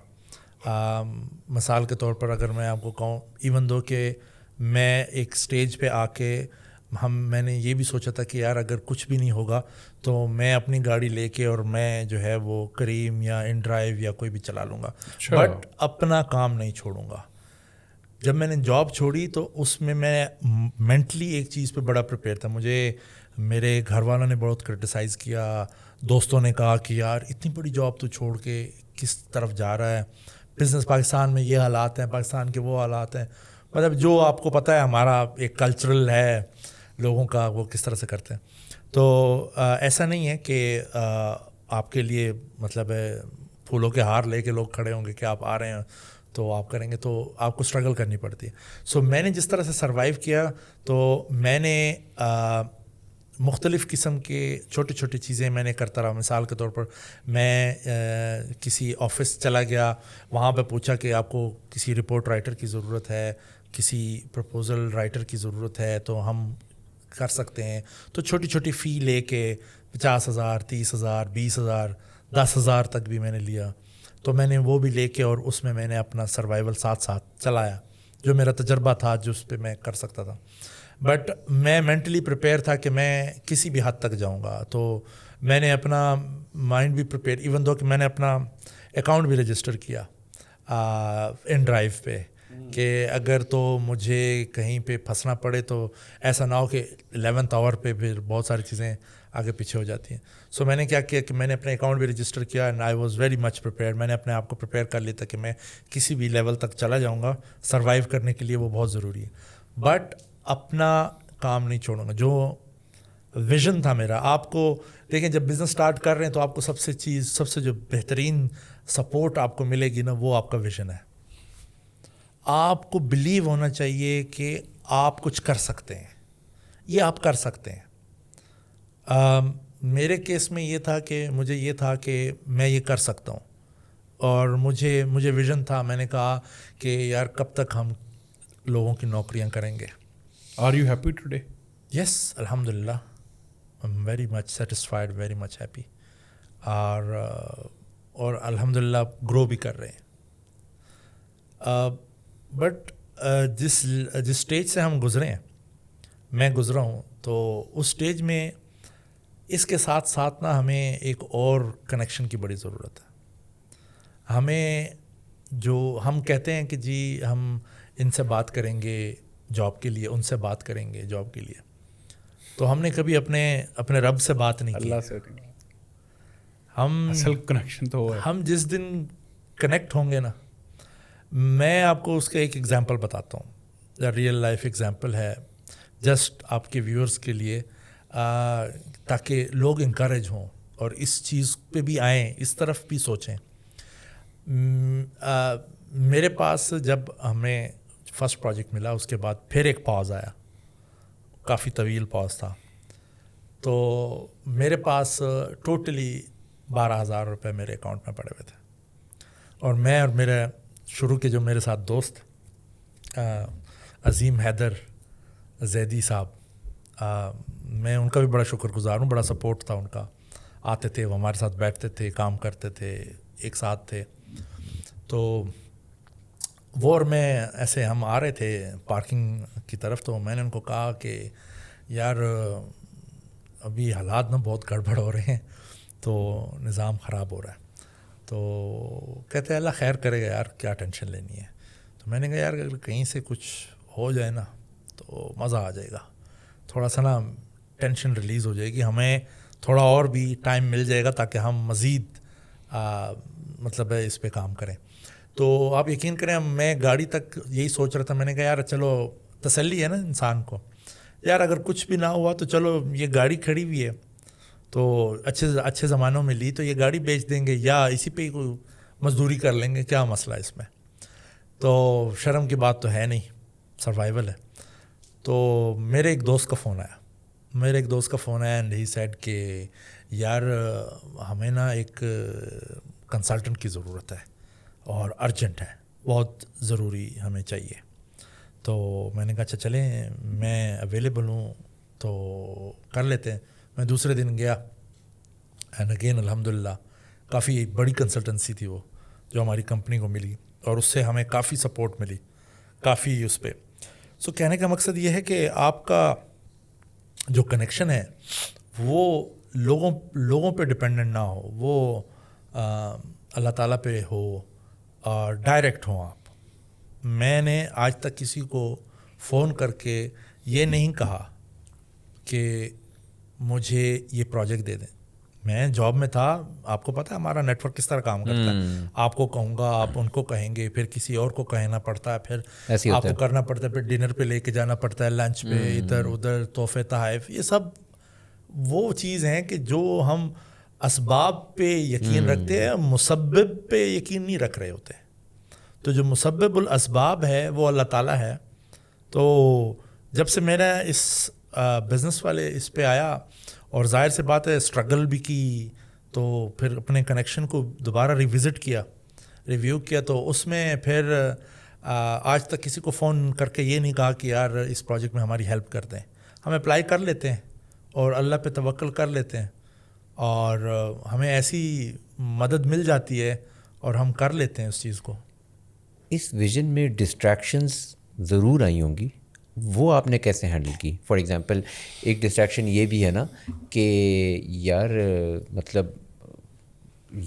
مثال کے طور پر اگر میں آپ کو کہوں، ایون دو کہ میں ایک سٹیج پہ آ کے میں نے یہ بھی سوچا تھا کہ یار اگر کچھ بھی نہیں ہوگا تو میں اپنی گاڑی لے کے اور میں جو ہے وہ کریم یا ان ڈرائیو یا کوئی بھی چلا لوں گا، بٹ اپنا کام نہیں چھوڑوں گا. جب میں نے جاب چھوڑی تو اس میں مینٹلی ایک چیز پہ بڑا پریپیئر تھا. مجھے میرے گھر والوں نے بہت کرٹیسائز کیا، دوستوں نے کہا کہ یار اتنی بڑی جاب تو چھوڑ کے کس طرف جا رہا ہے، بزنس پاکستان میں یہ حالات ہیں، پاکستان کے وہ حالات ہیں. مطلب جو آپ کو پتہ ہے ہمارا ایک کلچرل ہے لوگوں کا، وہ کس طرح سے کرتے ہیں. تو ایسا نہیں ہے کہ آپ کے لیے مطلب ہے پھولوں کے ہار لے کے لوگ کھڑے ہوں گے کہ آپ آ رہے ہیں تو آپ کریں گے، تو آپ کو اسٹرگل کرنی پڑتی ہے. سو میں نے جس طرح سے سروائیو کیا تو میں نے مختلف قسم کے چھوٹی چھوٹی چیزیں میں نے کرتا رہا. مثال کے طور پر میں کسی آفس چلا گیا، وہاں پہ پوچھا کہ آپ کو کسی رپورٹ رائٹر کی ضرورت ہے، کسی پرپوزل رائٹر کی ضرورت ہے تو ہم کر سکتے ہیں. تو چھوٹی چھوٹی فی لے کے 50,000 30,000 20,000 10,000 تک بھی میں نے لیا. تو میں نے وہ بھی لے کے اور اس میں نے اپنا سروائیول ساتھ ساتھ چلایا، جو میرا تجربہ تھا جو اس پہ میں کر سکتا تھا. بٹ میں مینٹلی پریپیئر تھا کہ میں کسی بھی حد تک جاؤں گا. تو میں نے اپنا مائنڈ بھی پریپیئر، ایون دو کہ میں نے اپنا اکاؤنٹ بھی رجسٹر کیا ان ڈرائیو پہ کہ اگر تو مجھے کہیں پہ پھنسنا پڑے تو ایسا نہ ہو کہ 11th آور پہ پھر بہت ساری چیزیں آگے پیچھے ہو جاتی ہیں. سو میں نے کیا کیا کہ میں نے اپنے اکاؤنٹ بھی رجسٹر کیا and I was very much prepare. میں نے اپنے آپ کو پریپیئر کر لیا تھا کہ میں کسی بھی لیول تک چلا جاؤں گا. سروائیو کرنے کے لیے وہ بہت ضروری ہے، بٹ اپنا کام نہیں چھوڑوں گا. جو ویژن تھا میرا، آپ کو دیکھیں جب بزنس سٹارٹ کر رہے ہیں تو آپ کو سب سے جو بہترین سپورٹ آپ کو ملے گی نا، وہ آپ کا ویژن ہے. آپ کو بلیو ہونا چاہیے کہ آپ کچھ کر سکتے ہیں، یہ آپ کر سکتے ہیں. میرے کیس میں یہ تھا کہ مجھے یہ تھا کہ میں یہ کر سکتا ہوں، اور مجھے ویژن تھا. میں نے کہا کہ یار کب تک ہم لوگوں کی نوکریاں کریں گے.
Are you happy today?
Yes الحمد للہ، I am very much satisfied, very much happy, اور الحمد للہ گرو بھی کر رہے ہیں. بٹ جس اسٹیج سے ہم گزرے ہیں، میں گزرا ہوں، تو اس اسٹیج میں اس کے ساتھ ساتھ نا ہمیں ایک اور کنیکشن کی بڑی ضرورت ہے. ہمیں جو ہم کہتے ہیں کہ جی ہم ان سے بات کریں گے جاب کے لیے، ان سے بات کریں گے جاب کے لیے، تو ہم نے کبھی اپنے رب سے بات نہیں کی.
اللہ سے
ہم
اصل کنیکشن تو ہے.
ہم جس دن کنیکٹ ہوں گے نا، میں آپ کو اس کا ایک ایگزامپل بتاتا ہوں، ریئل لائف ایگزامپل ہے، جسٹ آپ کے ویورز کے لیے، تاکہ لوگ انکریج ہوں اور اس چیز پہ بھی آئیں، اس طرف بھی سوچیں. میرے پاس جب ہمیں فرسٹ پروجیکٹ ملا، اس کے بعد پھر ایک پاز آیا، کافی طویل پاز تھا. تو میرے پاس ٹوٹلی 12,000 روپے میرے اکاؤنٹ میں پڑے ہوئے تھے، اور میں اور میرے شروع کے جو میرے ساتھ دوست عظیم حیدر زیدی صاحب، میں ان کا بھی بڑا شکر گزار ہوں. بڑا سپورٹ تھا ان کا، آتے تھے وہ ہمارے ساتھ، بیٹھتے تھے، کام کرتے تھے، ایک ساتھ تھے. تو وہ اور میں ایسے ہم آ رہے تھے پارکنگ کی طرف، تو میں نے ان کو کہا کہ یار ابھی حالات نا بہت گڑبڑ ہو رہے ہیں، تو نظام خراب ہو رہا ہے. تو کہتے ہیں اللہ خیر کرے گا یار، کیا ٹینشن لینی ہے. تو میں نے کہا یار اگر کہیں سے کچھ ہو جائے نا تو مزہ آ جائے گا، تھوڑا سا نا ٹینشن ریلیز ہو جائے گی، ہمیں تھوڑا اور بھی ٹائم مل جائے گا تاکہ ہم مزید مطلب اس پہ کام کریں. تو آپ یقین کریں میں گاڑی تک یہی سوچ رہا تھا. میں نے کہا یار چلو، تسلی ہے نا انسان کو، یار اگر کچھ بھی نہ ہوا تو چلو یہ گاڑی کھڑی ہوئی ہے تو اچھے زمانوں میں لی، تو یہ گاڑی بیچ دیں گے یا اسی پہ کوئی مزدوری کر لیں گے، کیا مسئلہ ہے اس میں. تو شرم کی بات تو ہے نہیں، سروائیول ہے. تو میرے ایک دوست کا فون آیا اینڈ ہی سیڈ کہ یار ہمیں نا ایک کنسلٹنٹ کی ضرورت ہے اور ارجنٹ ہے، بہت ضروری ہمیں چاہیے. تو میں نے کہا اچھا چلیں، میں اویلیبل ہوں تو کر لیتے ہیں. میں دوسرے دن گیا اینڈ اگین الحمد للہ کافی بڑی کنسلٹنسی تھی وہ جو ہماری کمپنی کو ملی، اور اس سے ہمیں کافی سپورٹ ملی، کافی اس پہ. سو کہنے کا مقصد یہ ہے کہ آپ کا جو کنیکشن ہے وہ لوگوں پہ ڈپینڈنٹ نہ ہو، وہ اللہ تعالیٰ پہ ہو اور ڈائریکٹ ہوں آپ. میں نے آج تک کسی کو فون کر کے یہ نہیں کہا کہ مجھے یہ پروجیکٹ دے دیں. میں جاب میں تھا، آپ کو پتہ ہے ہمارا نیٹ ورک کس طرح کام کرتا ہے. آپ کو کہوں گا، آپ ان کو کہیں گے، پھر کسی اور کو کہنا پڑتا ہے، پھر آپ کو کرنا پڑتا ہے، پھر ڈنر پہ لے کے جانا پڑتا ہے، لنچ پہ، ادھر ادھر، تحفے تحائف. یہ سب وہ چیز ہیں کہ جو ہم اسباب پہ یقین رکھتے ہیں، مسبب پہ یقین نہیں رکھ رہے ہوتے. تو جو مسبب الاسباب ہے وہ اللہ تعالیٰ ہے. تو جب سے میرا اس بزنس والے اس پہ آیا، اور ظاہر سے بات ہے اسٹرگل بھی کی، تو پھر اپنے کنیکشن کو دوبارہ ریویو کیا، تو اس میں پھر آج تک کسی کو فون کر کے یہ نہیں کہا کہ یار اس پروجیکٹ میں ہماری ہیلپ کر دیں. ہم اپلائی کر لیتے ہیں اور اللہ پہ توکل کر لیتے ہیں، اور ہمیں ایسی مدد مل جاتی ہے اور ہم کر لیتے ہیں اس چیز کو.
اس ویژن میں ڈسٹریکشنز ضرور آئی ہوں گی، وہ آپ نے کیسے ہینڈل کی؟ فار ایگزامپل ایک ڈسٹریکشن یہ بھی ہے نا کہ یار مطلب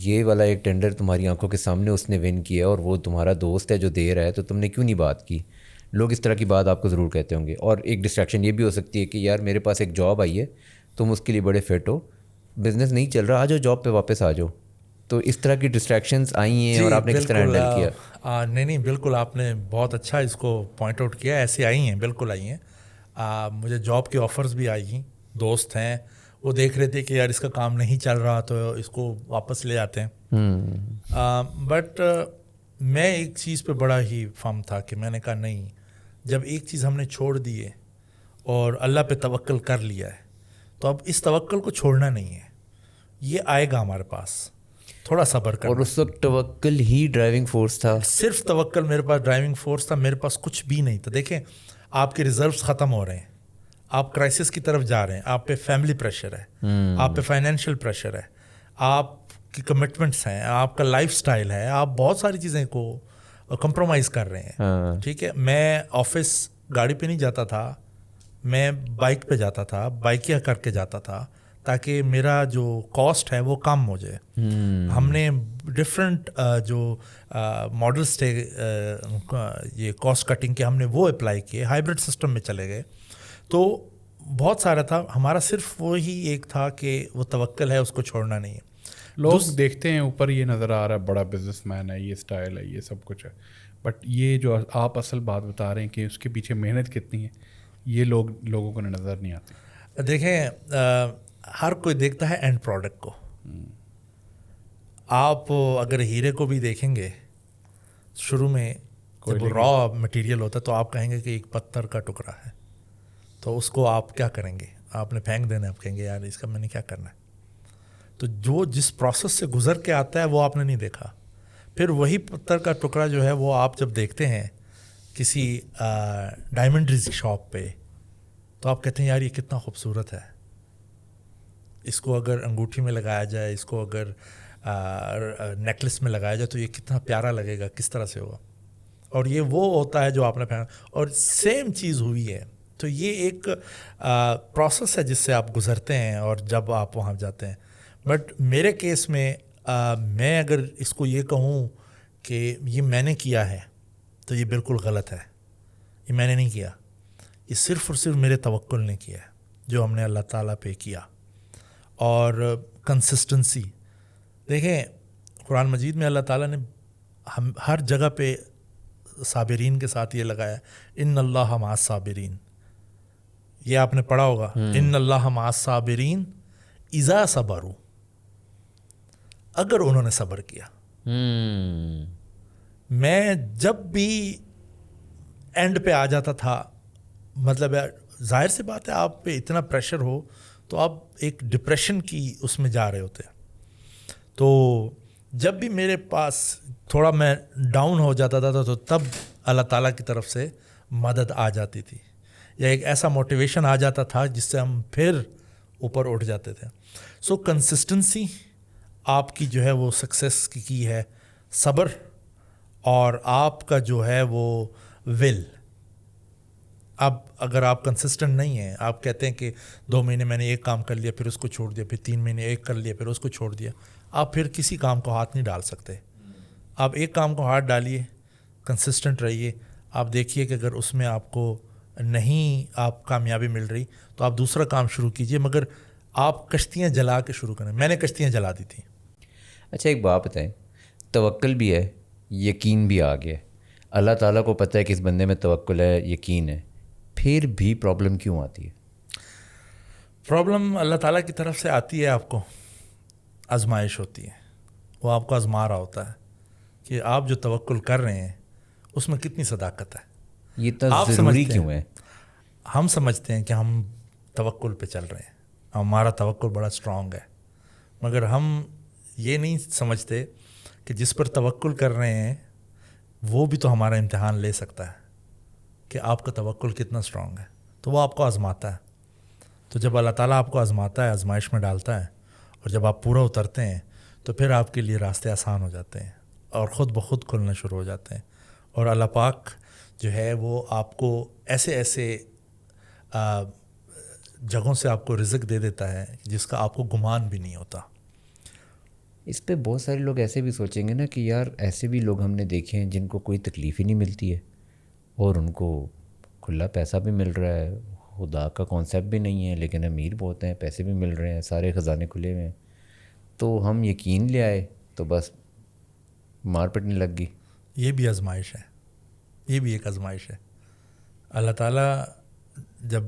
یہ والا ایک ٹینڈر تمہاری آنکھوں کے سامنے اس نے ون کیا اور وہ تمہارا دوست ہے جو دے رہا ہے، تو تم نے کیوں نہیں بات کی؟ لوگ اس طرح کی بات آپ کو ضرور کہتے ہوں گے. اور ایک ڈسٹریکشن یہ بھی ہو سکتی ہے کہ یار میرے پاس ایک جاب آئی ہے، تم اس کے لیے بڑے فٹ ہو، بزنس نہیں چل رہا، آ جاؤ جاب پہ واپس آ جاؤ. تو اس طرح کی ڈسٹریکشنز آئی ہیں اور آپ نے کس طرح ہینڈل کیا؟
نہیں بالکل، آپ نے بہت اچھا اس کو پوائنٹ آؤٹ کیا. ایسے آئی ہیں، بالکل آئی ہیں. مجھے جاب کے آفرز بھی آئی ہیں. دوست ہیں وہ دیکھ رہے تھے کہ یار اس کا کام نہیں چل رہا تو اس کو واپس لے آتے ہیں. بٹ میں ایک چیز پہ بڑا ہی فم تھا کہ میں نے کہا نہیں، جب ایک چیز ہم نے چھوڑ دی ہے اور اللہ پہ توکل کر لیا ہے تو اب اس توکل کو چھوڑنا نہیں ہے، یہ آئے گا ہمارے پاس، تھوڑا صبر کرنا.
اور اس وقت توکل ہی ڈرائیونگ فورس تھا.
صرف توکل میرے پاس ڈرائیونگ فورس تھا، میرے پاس کچھ بھی نہیں تھا. دیکھیں آپ کے ریزروز ختم ہو رہے ہیں، آپ کرائسس کی طرف جا رہے ہیں، آپ پہ فیملی پریشر ہے، آپ پہ فائنینشیل پریشر ہے، آپ کی کمٹمنٹس ہیں، آپ کا لائف سٹائل ہے، آپ بہت ساری چیزیں کو کمپرومائز کر رہے ہیں. ٹھیک ہے، میں آفس گاڑی پہ نہیں جاتا تھا، میں بائک پہ جاتا تھا، بائکیا کر کے جاتا تھا تاکہ میرا جو کاسٹ ہے وہ کم ہو جائے. ہم نے ڈفرینٹ جو ماڈلس تھے یہ کاسٹ کٹنگ کے، ہم نے وہ اپلائی کیے، ہائیبرڈ سسٹم میں چلے گئے. تو بہت سارا تھا، ہمارا صرف وہی ایک تھا کہ وہ توکل ہے، اس کو چھوڑنا نہیں ہے.
لوگ دیکھتے ہیں اوپر یہ نظر آ رہا ہے بڑا بزنس مین ہے، یہ اسٹائل ہے، یہ سب کچھ ہے، بٹ یہ جو آپ اصل بات بتا رہے ہیں کہ اس کے پیچھے محنت کتنی ہے، یہ لوگوں کو نظر نہیں آتی.
دیکھیں ہر کوئی دیکھتا ہے اینڈ پروڈکٹ کو. آپ اگر ہیرے کو بھی دیکھیں گے شروع میں جب را مٹیریل ہوتا ہے تو آپ کہیں گے کہ ایک پتھر کا ٹکڑا ہے، تو اس کو آپ کیا کریں گے؟ آپ نے پھینک دینا ہے، آپ کہیں گے یار اس کا میں نے کیا کرنا ہے. تو جو جس پروسیس سے گزر کے آتا ہے وہ آپ نے نہیں دیکھا. پھر وہی پتھر کا ٹکڑا جو ہے وہ آپ جب دیکھتے ہیں کسی ڈائمنڈری شاپ پہ تو آپ کہتے ہیں یار یہ کتنا خوبصورت ہے، اس کو اگر انگوٹھی میں لگایا جائے، اس کو اگر نیکلس میں لگایا جائے تو یہ کتنا پیارا لگے گا، کس طرح سے ہوگا. اور یہ وہ ہوتا ہے جو آپ نے پہنا، اور سیم چیز ہوئی ہے. تو یہ ایک پروسیس ہے جس سے آپ گزرتے ہیں اور جب آپ وہاں جاتے ہیں. بٹ میرے کیس میں میں اگر اس کو یہ کہوں کہ یہ میں نے کیا ہے تو یہ بالکل غلط ہے. یہ میں نے نہیں کیا، یہ صرف اور صرف میرے توکل نے کیا ہے، جو ہم نے اللہ تعالیٰ پہ کیا. اور کنسسٹنسی دیکھیں قرآن مجید میں اللہ تعالیٰ نے ہم ہر جگہ پہ صابرین کے ساتھ یہ لگایا ان اللہ مع الصابرین. یہ آپ نے پڑھا ہوگا ان اللہ مع الصابرین اذا صبروا، اگر انہوں نے صبر کیا. میں جب بھی اینڈ پہ آ جاتا تھا، مطلب ظاہر سی بات ہے آپ پہ اتنا پریشر ہو تو آپ ایک ڈپریشن کی اس میں جا رہے ہوتے ہیں. تو جب بھی میرے پاس تھوڑا میں ڈاؤن ہو جاتا تھا تو تب اللہ تعالیٰ کی طرف سے مدد آ جاتی تھی، یا ایک ایسا موٹیویشن آ جاتا تھا جس سے ہم پھر اوپر اٹھ جاتے تھے. سو کنسسٹنسی آپ کی جو ہے وہ سکسیس کی ہے، صبر، اور آپ کا جو ہے وہ ول. اب اگر آپ کنسسٹنٹ نہیں ہیں، آپ کہتے ہیں کہ 2 مہینے میں نے ایک کام کر لیا پھر اس کو چھوڑ دیا، پھر 3 مہینے ایک کر لیا پھر اس کو چھوڑ دیا، آپ پھر کسی کام کو ہاتھ نہیں ڈال سکتے. آپ ایک کام کو ہاتھ ڈالیے، کنسسٹنٹ رہیے، آپ دیکھیے کہ اگر اس میں آپ کو نہیں آپ کامیابی مل رہی تو آپ دوسرا کام شروع کیجئے، مگر آپ کشتیاں جلا کے شروع کریں. میں نے کشتیاں جلا دی تھیں.
اچھا ایک بات بتائیں، توکل بھی ہے، یقین بھی آ گیا، اللہ تعالیٰ کو پتہ ہے کہ اس بندے میں توکل ہے، یقین ہے، پھر بھی پرابلم کیوں آتی ہے؟
پرابلم اللہ تعالیٰ کی طرف سے آتی ہے، آپ کو آزمائش ہوتی ہے، وہ آپ کو آزما رہا ہوتا ہے کہ آپ جو توکل کر رہے ہیں اس میں کتنی صداقت ہے.
یہ اتنا ضروری کیوں ہے؟
ہم سمجھتے ہیں کہ ہم توکل پہ چل رہے ہیں، ہمارا توکل بڑا اسٹرانگ ہے، مگر ہم یہ نہیں سمجھتے کہ جس پر توکل کر رہے ہیں وہ بھی تو ہمارا امتحان لے سکتا ہے کہ آپ کا توکل کتنا اسٹرانگ ہے. تو وہ آپ کو آزماتا ہے. تو جب اللہ تعالیٰ آپ کو آزماتا ہے، آزمائش میں ڈالتا ہے، اور جب آپ پورا اترتے ہیں تو پھر آپ کے لیے راستے آسان ہو جاتے ہیں اور خود بخود کھلنا شروع ہو جاتے ہیں. اور اللہ پاک جو ہے وہ آپ کو ایسے ایسے جگہوں سے آپ کو رزق دے دیتا ہے جس کا آپ کو گمان بھی نہیں ہوتا.
اس پہ بہت سارے لوگ ایسے بھی سوچیں گے نا کہ یار ایسے بھی لوگ ہم نے دیکھے ہیں جن کو کوئی تکلیف ہی نہیں ملتی ہے اور ان کو کھلا پیسہ بھی مل رہا ہے، خدا کا کانسیپٹ بھی نہیں ہے، لیکن امیر بہت ہیں، پیسے بھی مل رہے ہیں، سارے خزانے کھلے ہوئے ہیں. تو ہم یقین لے آئے تو بس مار پٹنے لگ گئی.
یہ بھی آزمائش ہے، یہ بھی ایک آزمائش ہے. اللہ تعالیٰ جب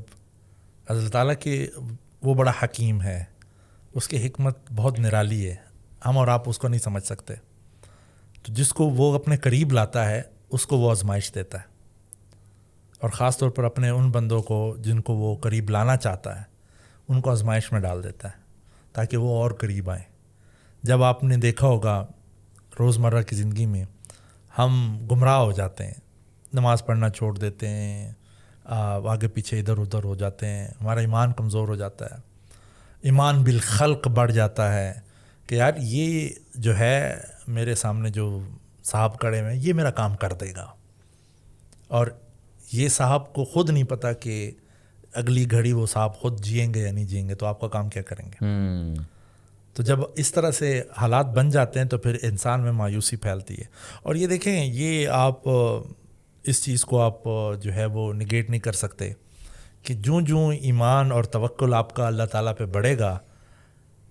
اللہ تعالیٰ کے وہ بڑا حکیم ہے، اس کی حکمت بہت نرالی ہے، ہم اور آپ اس کو نہیں سمجھ سکتے. تو جس کو وہ اپنے قریب لاتا ہے اس کو وہ آزمائش دیتا ہے، اور خاص طور پر اپنے ان بندوں کو جن کو وہ قریب لانا چاہتا ہے ان کو آزمائش میں ڈال دیتا ہے تاکہ وہ اور قریب آئیں۔ جب آپ نے دیکھا ہوگا روزمرہ کی زندگی میں ہم گمراہ ہو جاتے ہیں، نماز پڑھنا چھوڑ دیتے ہیں، آگے پیچھے ادھر ادھر ہو جاتے ہیں، ہمارا ایمان کمزور ہو جاتا ہے، ایمان بالخلق بڑھ جاتا ہے کہ یار یہ جو ہے میرے سامنے جو صاحب کھڑے ہوئے ہیں یہ میرا کام کر دے گا، اور یہ صاحب کو خود نہیں پتہ کہ اگلی گھڑی وہ صاحب خود جئیں گے یا نہیں جئیں گے، تو آپ کا کام کیا کریں گے؟ تو جب اس طرح سے حالات بن جاتے ہیں تو پھر انسان میں مایوسی پھیلتی ہے۔ اور یہ دیکھیں، یہ آپ اس چیز کو آپ جو ہے وہ نگیٹ نہیں کر سکتے کہ جوں ایمان اور توکل آپ کا اللہ تعالیٰ پہ بڑھے گا،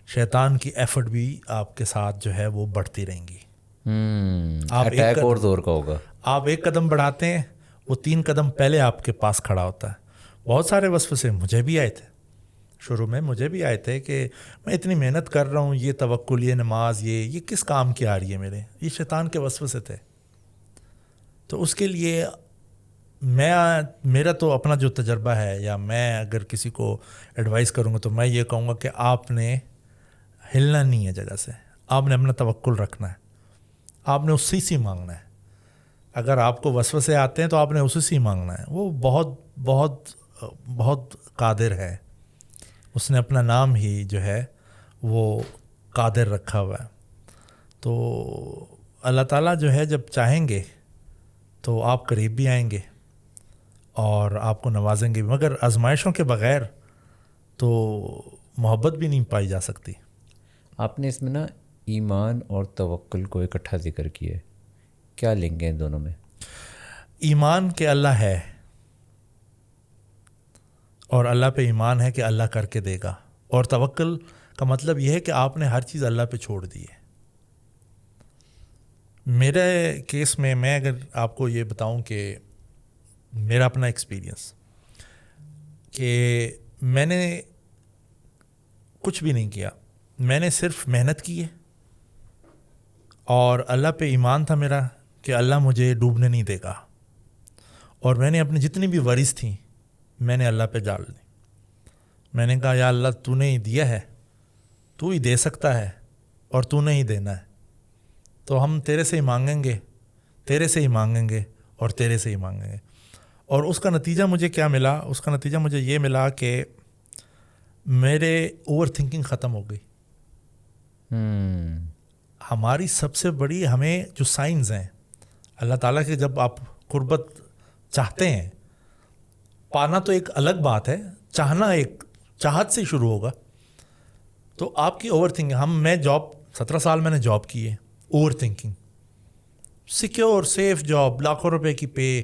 شیطان کی ایفرٹ بھی آپ کے ساتھ جو ہے وہ بڑھتی رہیں گی۔
اٹیک اور زور کا ہوگا۔
آپ ایک قدم بڑھاتے ہیں، وہ 3 قدم پہلے آپ کے پاس کھڑا ہوتا ہے۔ بہت سارے وسوسے مجھے بھی آئے تھے، شروع میں مجھے بھی آئے تھے کہ میں اتنی محنت کر رہا ہوں، یہ توکل، یہ نماز، یہ کس کام کی آ رہی ہے میرے، یہ شیطان کے وسوسے تھے۔ تو اس کے لیے میرا تو اپنا جو تجربہ ہے، یا میں اگر کسی کو ایڈوائز کروں گا تو میں یہ کہوں گا کہ آپ نے ہلنا نہیں ہے جگہ سے، آپ نے اپنا توکل رکھنا ہے، آپ نے اسی سے مانگنا ہے۔ اگر آپ کو وسوسے آتے ہیں تو آپ نے اسی سے مانگنا ہے۔ وہ بہت بہت بہت قادر ہے، اس نے اپنا نام ہی جو ہے وہ قادر رکھا ہوا ہے۔ تو اللہ تعالیٰ جو ہے جب چاہیں گے تو آپ قریب بھی آئیں گے اور آپ کو نوازیں گے، مگر آزمائشوں کے بغیر تو محبت بھی نہیں پائی جا سکتی۔
آپ نے اس میں نا ایمان اور توکل کو اکٹھا ذکر کیا ہے، کیا لنک ہے ان دونوں میں؟
ایمان کہ اللہ ہے، اور اللہ پہ ایمان ہے کہ اللہ کر کے دے گا، اور توکل کا مطلب یہ ہے کہ آپ نے ہر چیز اللہ پہ چھوڑ دی ہے۔ میرے کیس میں اگر آپ کو یہ بتاؤں کہ میرا اپنا ایکسپیرینس، کہ میں نے کچھ بھی نہیں کیا، میں نے صرف محنت کی ہے، اور اللہ پہ ایمان تھا میرا کہ اللہ مجھے ڈوبنے نہیں دے گا، اور میں نے اپنی جتنی بھی ورز تھیں میں نے اللہ پہ ڈال دی۔ میں نے کہا یا اللہ تو نے ہی دیا ہے، تو ہی دے سکتا ہے، اور تو نے ہی دینا ہے، تو ہم تیرے سے ہی مانگیں گے، تیرے سے ہی مانگیں گے، اور تیرے سے ہی مانگیں گے۔ اور اس کا نتیجہ مجھے کیا ملا؟ اس کا نتیجہ مجھے یہ ملا کہ میرے اوور تھنکنگ ختم ہو گئی۔ ہماری سب سے بڑی ہمیں جو سائنز ہیں اللہ تعالیٰ کے، جب آپ قربت چاہتے ہیں، پانا تو ایک الگ بات ہے، چاہنا ایک چاہت سے شروع ہوگا۔ تو آپ کی اوور تھنکنگ، میں 17 سال میں نے جاب کی ہے، over thinking, secure safe job, لاکھوں روپے کی پے،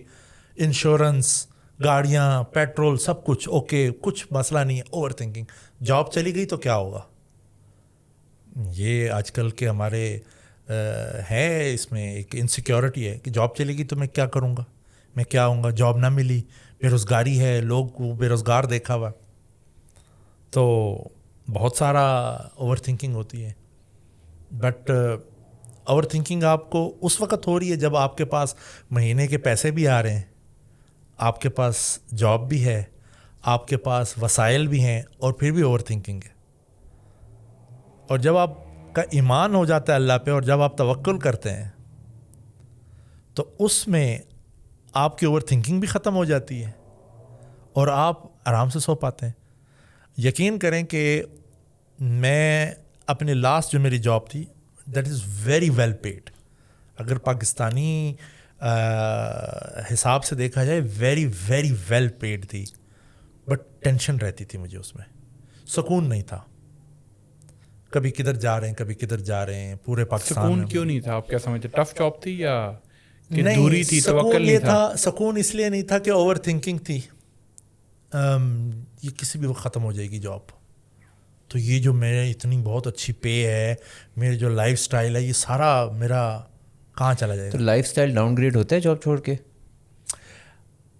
انشورنس، گاڑیاں، پیٹرول، سب کچھ اوکے، کچھ مسئلہ نہیں ہے، اوور تھنکنگ۔ جاب چلی گئی تو کیا ہوگا؟ یہ آج کل کے ہمارے ہے، اس میں ایک انسیکیورٹی ہے کہ جاب چلے گی تو میں کیا کروں گا، میں کیا ہوں گا، جاب نہ ملی، بے روزگاری ہے، لوگ بے روزگار دیکھا ہوا، تو بہت سارا اوور تھنکنگ ہوتی ہے۔ بٹ اوور تھنکنگ آپ کو اس وقت ہو رہی ہے جب آپ کے پاس مہینے کے پیسے بھی آ رہے ہیں، آپ کے پاس جاب بھی ہے، آپ کے پاس وسائل بھی ہیں، اور پھر بھی اوور تھنکنگ ہے۔ اور جب آپ کا ایمان ہو جاتا ہے اللہ پہ، اور جب آپ توکل کرتے ہیں تو اس میں آپ کی اوور تھنکنگ بھی ختم ہو جاتی ہے، اور آپ آرام سے سو پاتے ہیں۔ یقین کریں کہ میں اپنے لاسٹ جو میری جاب تھی، that is very well paid, اگر پاکستانی حساب سے دیکھا جائے ویری ویری ویل پیڈ تھی، بٹ ٹینشن رہتی تھی مجھے، اس میں سکون نہیں تھا، کبھی کدھر جا رہے ہیں، کبھی کدھر جا رہے ہیں، پورے پاکستان
سکون
میں۔
کیوں نہیں تھا؟ آپ کیا سمجھتے؟ ٹف جاب تھی یا کہ
نہیں،
دوری تھی، توکل نہیں تھا؟
سکون اس لیے نہیں تھا کہ اوور تھنکنگ تھی، یہ کسی بھی وقت ختم ہو جائے گی جاب، تو یہ جو میرے اتنی بہت اچھی پے ہے، میرے جو لائف سٹائل ہے، یہ سارا میرا کہاں چلا جائے گا؟
تو لائف سٹائل ڈاؤن گریڈ ہوتا ہے جاب چھوڑ کے؟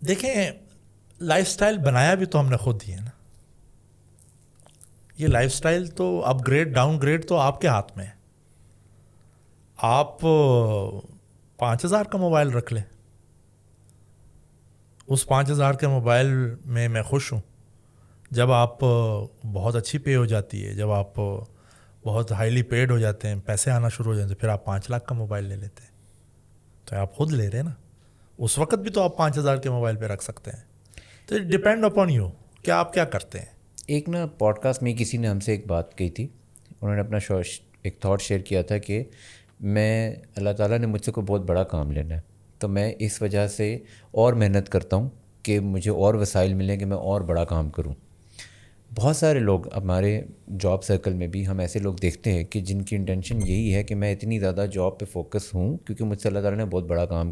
دیکھیں، لائف سٹائل بنایا بھی تو ہم نے خود ہی ہے نا، یہ لائف سٹائل تو اپ گریڈ ڈاؤن گریڈ تو آپ کے ہاتھ میں ہے۔ آپ 5,000 کا موبائل رکھ لیں, اس 5,000 کے موبائل میں خوش ہوں. جب آپ بہت اچھی پے ہو جاتی ہے, جب آپ بہت ہائیلی پیڈ ہو جاتے ہیں, پیسے آنا شروع ہو جاتے ہیں, پھر آپ 5 لاکھ کا موبائل لے لیتے ہیں. تو آپ خود لے رہے ہیں نا, اس وقت بھی تو آپ 5,000 کے موبائل پہ رکھ سکتے ہیں. تو ڈپینڈ اپون یو کہ آپ کیا کرتے ہیں.
ایک نا پوڈ کاسٹ میں کسی نے ہم سے ایک بات کہی تھی, انہوں نے اپنا ایک تھاٹ شیئر کیا تھا کہ میں اللہ تعالیٰ نے مجھ سے کوئی بہت بڑا کام لینا ہے, تو میں اس وجہ سے اور محنت کرتا ہوں کہ مجھے اور وسائل ملیں کہ میں اور بڑا کام کروں. بہت سارے لوگ ہمارے جاب سرکل میں بھی ہم ایسے لوگ دیکھتے ہیں کہ جن کی انٹینشن یہی ہے کہ میں اتنی زیادہ جاب پہ فوکس ہوں کیونکہ مجھ سے اللہ تعالیٰ نے بہت بڑا کام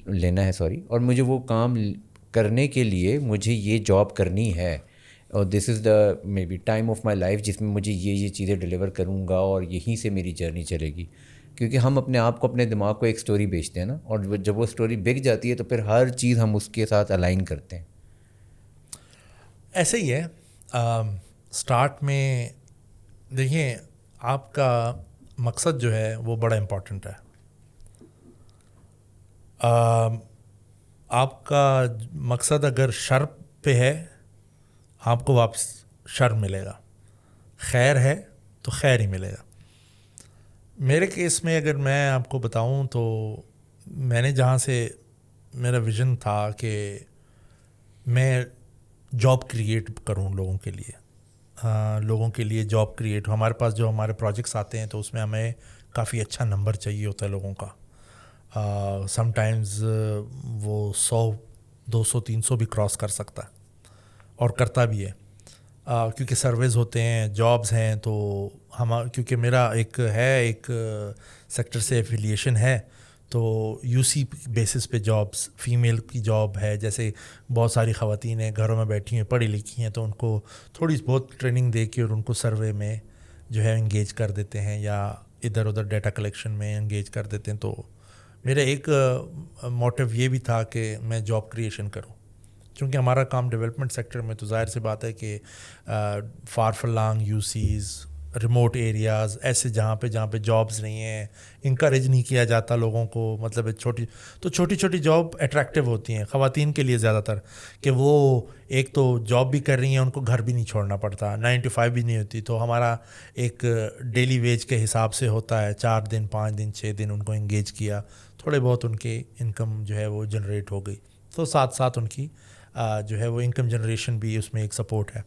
لینا ہے اور مجھے وہ کام کرنے کے لیے مجھے یہ جاب کرنی ہے, اور this is the maybe time of my life جس میں مجھے یہ چیزیں ڈلیور کروں گا اور یہیں سے میری جرنی چلے گی. کیونکہ ہم اپنے آپ کو, اپنے دماغ کو ایک سٹوری بیچتے ہیں نا, اور جب وہ سٹوری بک جاتی ہے تو پھر ہر چیز ہم اس کے ساتھ الائن کرتے ہیں.
ایسے ہی ہے. سٹارٹ میں دیکھیں, آپ کا مقصد جو ہے وہ بڑا امپورٹنٹ ہے. آپ کا مقصد اگر شر پہ ہے, آپ کو واپس شر ملے گا, خیر ہے تو خیر ہی ملے گا. میرے کیس میں اگر میں آپ کو بتاؤں تو میں نے جہاں سے میرا ویژن تھا کہ میں جاب کریٹ کروں لوگوں کے لیے جاب کریٹ. ہمارے پاس جو ہمارے پروجیکٹس آتے ہیں تو اس میں ہمیں کافی اچھا نمبر چاہیے ہوتا ہے لوگوں کا. سم ٹائمز وہ 100 200 300 بھی کراس کر سکتا ہے, اور کرتا بھی ہے, کیونکہ سرویز ہوتے ہیں, جابز ہیں. تو کیونکہ میرا ایک سیکٹر سے ایفیلیشن ہے, تو یو سی بیسس پہ جابس, فیمیل کی جاب ہے, جیسے بہت ساری خواتین ہیں گھروں میں بیٹھی ہیں, پڑھی لکھی ہیں, تو ان کو تھوڑی بہت ٹریننگ دے کے اور ان کو سروے میں جو ہے انگیج کر دیتے ہیں, یا ادھر ادھر ڈیٹا کلیکشن میں انگیج کر دیتے ہیں. تو میرا ایک موٹیو یہ بھی تھا کہ میں جاب کریشن کروں, کیونکہ ہمارا کام ڈیولپمنٹ سیکٹر میں, تو ظاہر سی بات ہے کہ far flung you sees, remote areas, ایسے جہاں پہ جابز نہیں ہیں, انکریج نہیں کیا جاتا لوگوں کو. مطلب چھوٹی چھوٹی جاب اٹریکٹیو ہوتی ہیں خواتین کے لیے زیادہ تر, کہ وہ ایک تو جاب بھی کر رہی ہیں, ان کو گھر بھی نہیں چھوڑنا پڑتا, 9 to 5 بھی نہیں ہوتی. تو ہمارا ایک ڈیلی ویج کے حساب سے ہوتا ہے, 4 دن 5 دن 6 دن ان کو انگیج کیا, تھوڑے بہت ان کے انکم جو ہے وہ جنریٹ ہو گئی, تو ساتھ ساتھ ان کی جو ہے وہ انکم جنریشن بھی اس میں ایک سپورٹ ہے.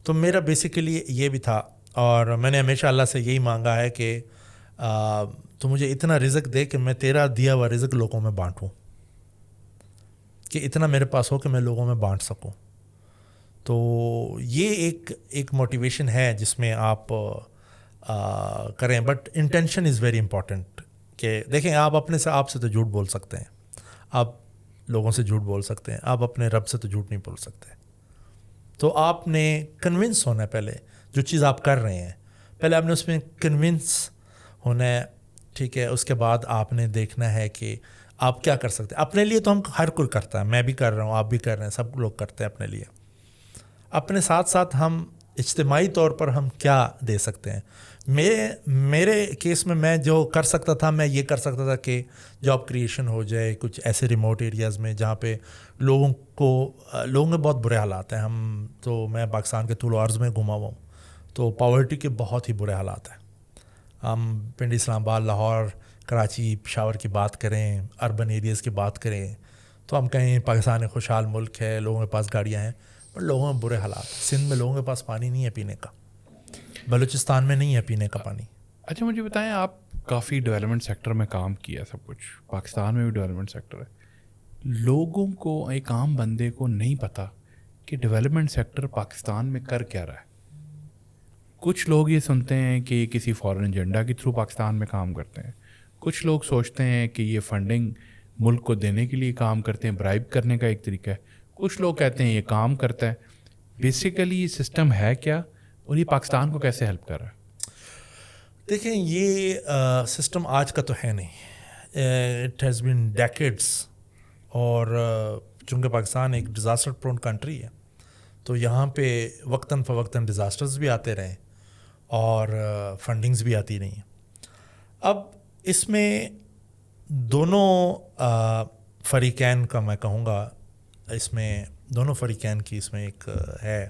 تو میرا بیسیکلی یہ بھی تھا, اور میں نے ہمیشہ اللہ سے یہی مانگا ہے کہ تو مجھے اتنا رزق دے کہ میں تیرا دیا ہوا رزق لوگوں میں بانٹوں, کہ اتنا میرے پاس ہو کہ میں لوگوں میں بانٹ سکوں. تو یہ ایک موٹیویشن ہے جس میں آپ کریں. But intention is very important. کہ دیکھیں, آپ سے تو جھوٹ بول سکتے ہیں, آپ لوگوں سے جھوٹ بول سکتے ہیں, آپ اپنے رب سے تو جھوٹ نہیں بول سکتے. تو آپ نے کنونس ہونا ہے, پہلے جو چیز آپ کر رہے ہیں پہلے آپ نے اس میں کنونس ہونا ہے, ٹھیک ہے. اس کے بعد آپ نے دیکھنا ہے کہ آپ کیا کر سکتے ہیں اپنے لیے. تو ہر کوئی کرتا ہے, میں بھی کر رہا ہوں, آپ بھی کر رہے ہیں, سب لوگ کرتے ہیں اپنے لیے. اپنے ساتھ ساتھ ہم اجتماعی طور پر ہم کیا دے سکتے ہیں. میرے کیس میں جو کر سکتا تھا, میں یہ کر سکتا تھا کہ جاب کریشن ہو جائے کچھ ایسے ریموٹ ایریاز میں جہاں پہ لوگوں میں بہت برے حالات ہیں. میں پاکستان کے طول و عرض میں گھما ہوا ہوں, تو پاورٹی کے بہت ہی برے حالات ہیں. ہم پنڈی, اسلام آباد, لاہور, کراچی, پشاور کی بات کریں, اربن ایریاز کی بات کریں, تو ہم کہیں پاکستان ایک خوشحال ملک ہے, لوگوں کے پاس گاڑیاں ہیں, پر لوگوں میں برے حالات. سندھ میں لوگوں کے پاس پانی نہیں ہے پینے کا, بلوچستان میں نہیں ہے پینے کا پانی.
اچھا مجھے بتائیں, آپ کافی ڈیولپمنٹ سیکٹر میں کام کیا, سب کچھ پاکستان میں بھی ڈیولپمنٹ سیکٹر ہے. لوگوں کو, ایک عام بندے کو نہیں پتہ کہ ڈیولپمنٹ سیکٹر پاکستان میں کر کیا رہا ہے. کچھ لوگ یہ سنتے ہیں کہ یہ کسی فارن ایجنڈا کے تھرو پاکستان میں کام کرتے ہیں. کچھ لوگ سوچتے ہیں کہ یہ فنڈنگ ملک کو دینے کے لیے کام کرتے ہیں, برائب کرنے کا ایک طریقہ ہے. کچھ لوگ کہتے ہیں یہ کام کرتا ہے. بیسیکلی یہ سسٹم ہے کیا, اور یہ پاکستان کو کیسے ہیلپ کر رہا ہے؟
دیکھیں, یہ سسٹم آج کا تو ہے نہیں, اٹ ہیز بین ڈیکیڈس. اور چونکہ پاکستان ایک ڈیزاسٹر پرون کنٹری ہے, تو یہاں پہ وقتاً فوقتاً ڈیزاسٹرز بھی آتے رہے اور فنڈنگز بھی آتی رہی ہیں. اب اس میں دونوں فریقین کا میں کہوں گا، اس میں دونوں فریقین کی اس میں ایک ہے،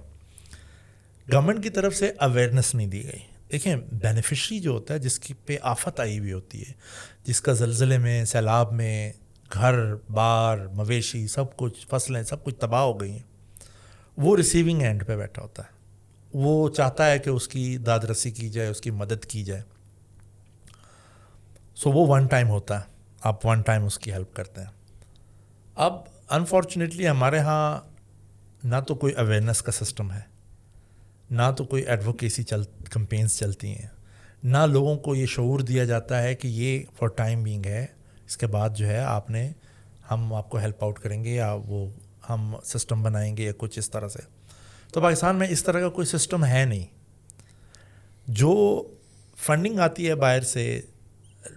گورنمنٹ کی طرف سے اویئرنیس نہیں دی گئی. دیکھیں بینیفیشری جو ہوتا ہے، جس کی پہ آفت آئی ہوئی ہوتی ہے، جس کا زلزلے میں، سیلاب میں گھر بار، مویشی، سب کچھ، فصلیں سب کچھ تباہ ہو گئی ہیں، وہ ریسیونگ اینڈ پہ بیٹھا ہوتا ہے. وہ چاہتا ہے کہ اس کی داد رسی کی جائے، اس کی مدد کی جائے. سو وہ ون ٹائم ہوتا ہے، آپ ون ٹائم اس کی ہیلپ کرتے ہیں. اب انفارچونیٹلی ہمارے ہاں نہ تو کوئی اویئرنیس کا سسٹم ہے، نہ تو کوئی ایڈوکیسی کمپینس چلتی ہیں، نہ لوگوں کو یہ شعور دیا جاتا ہے کہ یہ فار ٹائم بینگ ہے، اس کے بعد جو ہے ہم آپ کو ہیلپ آؤٹ کریں گے، یا وہ ہم سسٹم بنائیں گے یا کچھ اس طرح سے. تو پاکستان میں اس طرح کا کوئی سسٹم ہے نہیں. جو فنڈنگ آتی ہے باہر سے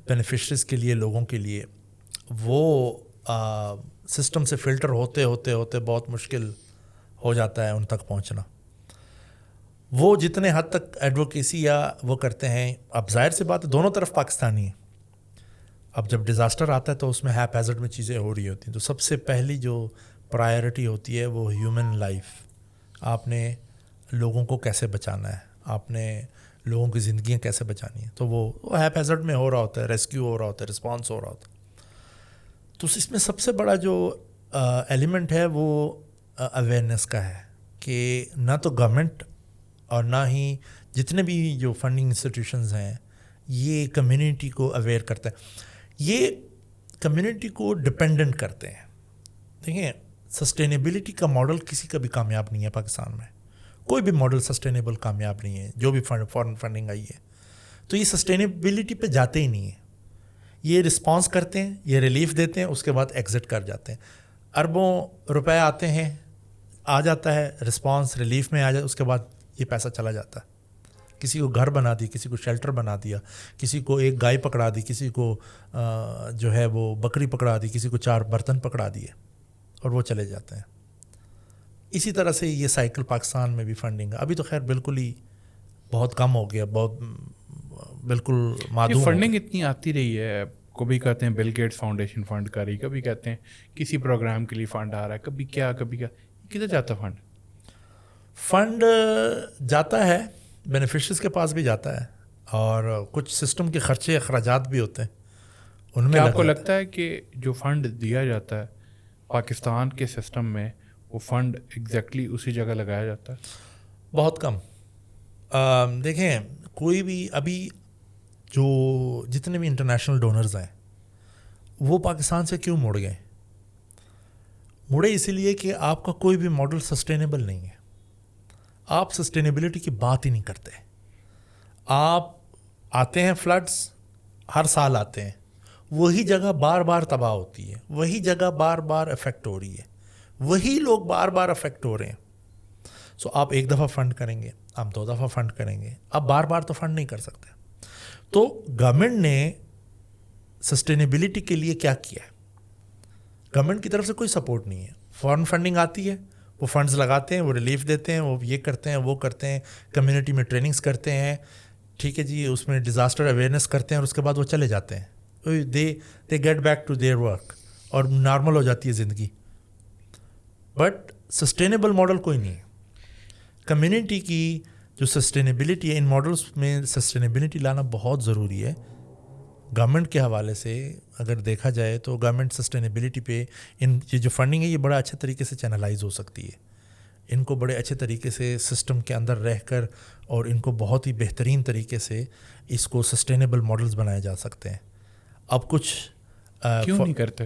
بینیفیشریز کے لیے، لوگوں کے لیے، وہ سسٹم سے فلٹر ہوتے ہوتے ہوتے بہت مشکل ہو جاتا ہے ان تک پہنچنا. وہ جتنے حد تک ایڈوکیسی یا وہ کرتے ہیں، اب ظاہر سی بات ہے دونوں طرف پاکستانی ہیں. اب جب ڈیزاسٹر آتا ہے تو اس میں ہیپ ہیزرڈ میں چیزیں ہو رہی ہوتی ہیں، تو سب سے پہلی جو پرائیورٹی ہوتی ہے وہ ہیومن لائف. آپ نے لوگوں کو کیسے بچانا ہے، آپ نے لوگوں کی زندگیاں کیسے بچانی ہیں. تو وہ ہیپ ہیزرڈ میں ہو رہا ہوتا ہے، ریسکیو ہو رہا ہوتا ہے، رسپانس ہو رہا ہوتا ہے. تو اس میں سب سے بڑا جو ایلیمنٹ ہے وہ اویئرنیس کا ہے، کہ نہ تو گورنمنٹ اور نہ ہی جتنے بھی جو فنڈنگ انسٹیٹیوشنز ہیں یہ کمیونٹی کو اویئر کرتے ہیں، یہ کمیونٹی کو ڈپینڈنٹ کرتے ہیں. دیکھیں سسٹینیبلٹی کا ماڈل کسی کا بھی کامیاب نہیں ہے پاکستان میں، کوئی بھی ماڈل سسٹینیبل کامیاب نہیں ہے. جو بھی فارن فنڈنگ آئی ہے تو یہ سسٹینیبلٹی پہ جاتے ہی نہیں ہیں. یہ رسپانس کرتے ہیں، یہ ریلیف دیتے ہیں، اس کے بعد ایگزٹ کر جاتے ہیں. اربوں روپے آتے ہیں، آ جاتا ہے رسپانس، ریلیف میں آ جائے، اس کے بعد یہ پیسہ چلا جاتا ہے. کسی کو گھر بنا دی، کسی کو شیلٹر بنا دیا، کسی کو ایک گائے پکڑا دی، کسی کو جو ہے وہ بکری پکڑا دی، کسی کو 4 برتن پکڑا دیے، اور وہ چلے جاتے ہیں. اسی طرح سے یہ سائیکل پاکستان میں بھی فنڈنگ ہے. ابھی تو خیر بالکل ہی بہت کم ہو گیا، بہت بالکل معدوم.
فنڈنگ اتنی آتی رہی ہے، کبھی کہتے ہیں بل گیٹس فاؤنڈیشن فنڈ کر رہی، کبھی کہتے ہیں کسی پروگرام کے لیے فنڈ آ رہا ہے، کبھی کیا کدھر جاتا
فنڈ جاتا ہے بینیفیشریز کے پاس بھی جاتا ہے، اور کچھ سسٹم کے خرچے اخراجات بھی ہوتے ہیں ان میں.
آپ کو لگتا ہے کہ جو فنڈ دیا جاتا ہے پاکستان کے سسٹم میں، وہ فنڈ ایگزیکٹلی اسی جگہ لگایا جاتا ہے؟
بہت کم. دیکھیں کوئی بھی ابھی جو جتنے بھی انٹرنیشنل ڈونرز ہیں وہ پاکستان سے کیوں مڑے اسی لیے کہ آپ کا کوئی بھی ماڈل سسٹینیبل نہیں ہے. آپ سسٹینیبلٹی کی بات ہی نہیں کرتے. آپ آتے ہیں فلڈز، ہر سال آتے ہیں، وہی جگہ بار بار تباہ ہوتی ہے، وہی جگہ بار بار افیکٹ ہو رہی ہے، وہی لوگ بار بار افیکٹ ہو رہے ہیں. سو آپ ایک دفعہ فنڈ کریں گے، آپ 2 دفعہ فنڈ کریں گے، آپ بار بار تو فنڈ نہیں کر سکتے. تو گورنمنٹ نے سسٹینیبلٹی کے لیے کیا کیا ہے؟ گورنمنٹ کی طرف سے کوئی سپورٹ نہیں ہے. فارن فنڈنگ آتی ہے، وہ فنڈز لگاتے ہیں، وہ ریلیف دیتے ہیں، وہ یہ کرتے ہیں، وہ کرتے ہیں، کمیونٹی میں ٹریننگز کرتے ہیں، ٹھیک ہے جی، اس میں ڈیزاسٹر اویئرنیس کرتے ہیں، اور اس کے بعد وہ چلے جاتے ہیں. They get back to their work, اور نارمل ہو جاتی ہے زندگی. بٹ سسٹینیبل ماڈل کوئی نہیں ہے. کمیونٹی کی جو سسٹینیبلٹی ہے، ان ماڈلس میں سسٹینیبلٹی لانا بہت ضروری ہے. گورنمنٹ کے حوالے سے اگر دیکھا جائے تو گورنمنٹ سسٹینیبلٹی پہ یہ جو فنڈنگ ہے یہ بڑا اچھے طریقے سے چینلائز ہو سکتی ہے. ان کو بڑے اچھے طریقے سے سسٹم کے اندر رہ کر، اور ان کو بہت ہی بہترین طریقے سے اس کو سسٹینیبل ماڈلز بنائے جا سکتے ہیں. اب کچھ
کیوں نہیں کرتے؟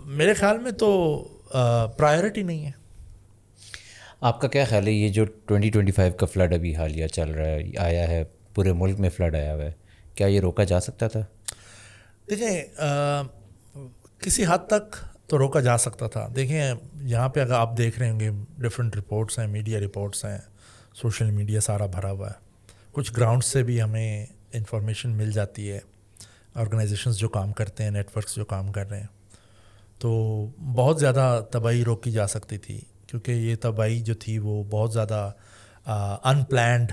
میرے خیال میں تو پرائیورٹی نہیں ہے.
آپ کا کیا خیال ہے، یہ جو 2025 کا فلڈ ابھی حالیہ چل رہا ہے، آیا ہے، پورے ملک میں فلڈ آیا ہوا ہے، کیا یہ روکا جا سکتا تھا؟
دیکھیں کسی حد تک تو روکا جا سکتا تھا. دیکھیں یہاں پہ اگر آپ دیکھ رہے ہوں گے ڈفرینٹ رپورٹس ہیں، میڈیا رپورٹس ہیں، سوشل میڈیا سارا بھرا ہوا ہے. کچھ گراؤنڈ سے بھی ہمیں انفارمیشن مل جاتی ہے، آرگنائزیشنز جو کام کرتے ہیں، نیٹ ورکس جو کام کر رہے ہیں. تو بہت زیادہ تباہی روکی جا سکتی تھی، کیونکہ یہ تباہی جو تھی وہ بہت زیادہ ان پلانڈ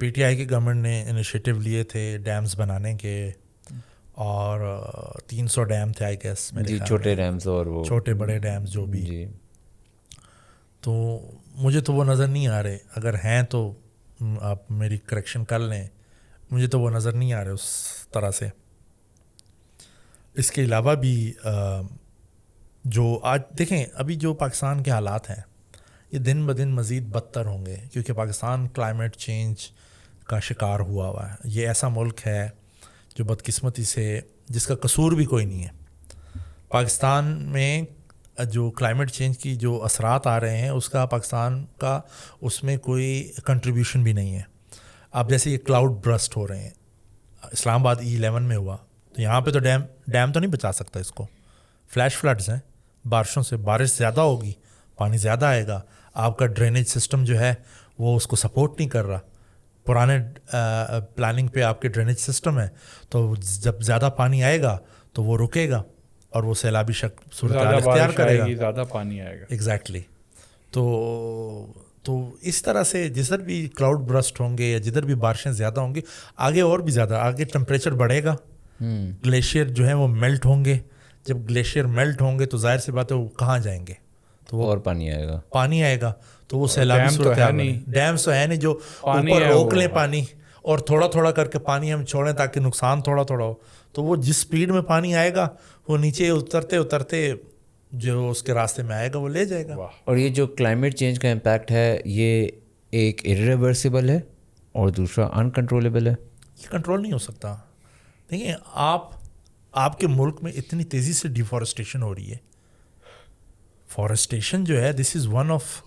پی ٹی آئی کی گورنمنٹ نے انیشیٹو لیے تھے ڈیمز بنانے کے, اور 300 ڈیم تھے آئی گیس,
جی چھوٹے ڈیمز اور وہ
چھوٹے بڑے ڈیمز جو بھی.
جی
تو مجھے تو وہ نظر نہیں آ رہے, اگر ہیں تو آپ میری کریکشن کر لیں, مجھے تو وہ نظر نہیں آ رہے اس طرح سے. اس کے علاوہ بھی جو آج دیکھیں ابھی جو پاکستان کے حالات ہیں یہ دن بدن مزید بدتر ہوں گے, کیونکہ پاکستان کلائمیٹ چینج کا شکار ہوا ہے. یہ ایسا ملک ہے جو بدقسمتی سے, جس کا قصور بھی کوئی نہیں ہے. پاکستان میں جو کلائمیٹ چینج کی جو اثرات آ رہے ہیں اس کا پاکستان کا اس میں کوئی کنٹریبیوشن بھی نہیں ہے. اب جیسے یہ کلاؤڈ برسٹ ہو رہے ہیں, اسلام آباد E11 میں ہوا, تو یہاں پہ تو ڈیم تو نہیں بچا سکتا اس کو. فلیش فلڈز ہیں, بارشوں سے بارش زیادہ ہوگی, پانی زیادہ آئے گا, آپ کا ڈرینیج سسٹم جو ہے وہ اس کو سپورٹ نہیں کر رہا. پرانے پلاننگ پہ آپ کے ڈرینیج سسٹم ہے, تو جب زیادہ پانی آئے گا تو وہ رکے گا اور وہ سیلابی صورتحال اختیار کرے گا,
زیادہ پانی آئے گا.
ایگزیکٹلی. تو اس طرح سے جدھر بھی کلاؤڈ برسٹ ہوں گے یا جدھر بھی بارشیں زیادہ ہوں گی, آگے اور بھی زیادہ آگے ٹمپریچر بڑھے گا, گلیشیئر جو ہیں وہ میلٹ ہوں گے. جب گلیشیئر میلٹ ہوں گے تو ظاہر سی بات ہے وہ کہاں جائیں گے, تو وہ
اور پانی آئے گا
تو وہ سیلابی صورتحال نہیں. ڈیمز تو ہے نہیں جو اوپر روک لیں پانی اور تھوڑا تھوڑا کر کے پانی ہم چھوڑیں تاکہ نقصان تھوڑا تھوڑا ہو. تو وہ جس سپیڈ میں پانی آئے گا وہ نیچے اترتے اترتے جو اس کے راستے میں آئے گا وہ لے جائے گا.
اور یہ جو کلائمیٹ چینج کا امپیکٹ ہے یہ ایک irreversible ہے اور دوسرا انکنٹرولیبل ہے.
یہ کنٹرول نہیں ہو سکتا. دیکھیں آپ کے ملک میں اتنی تیزی سے ڈیفارسٹیشن ہو رہی ہے. فارسٹیشن جو ہے this is one of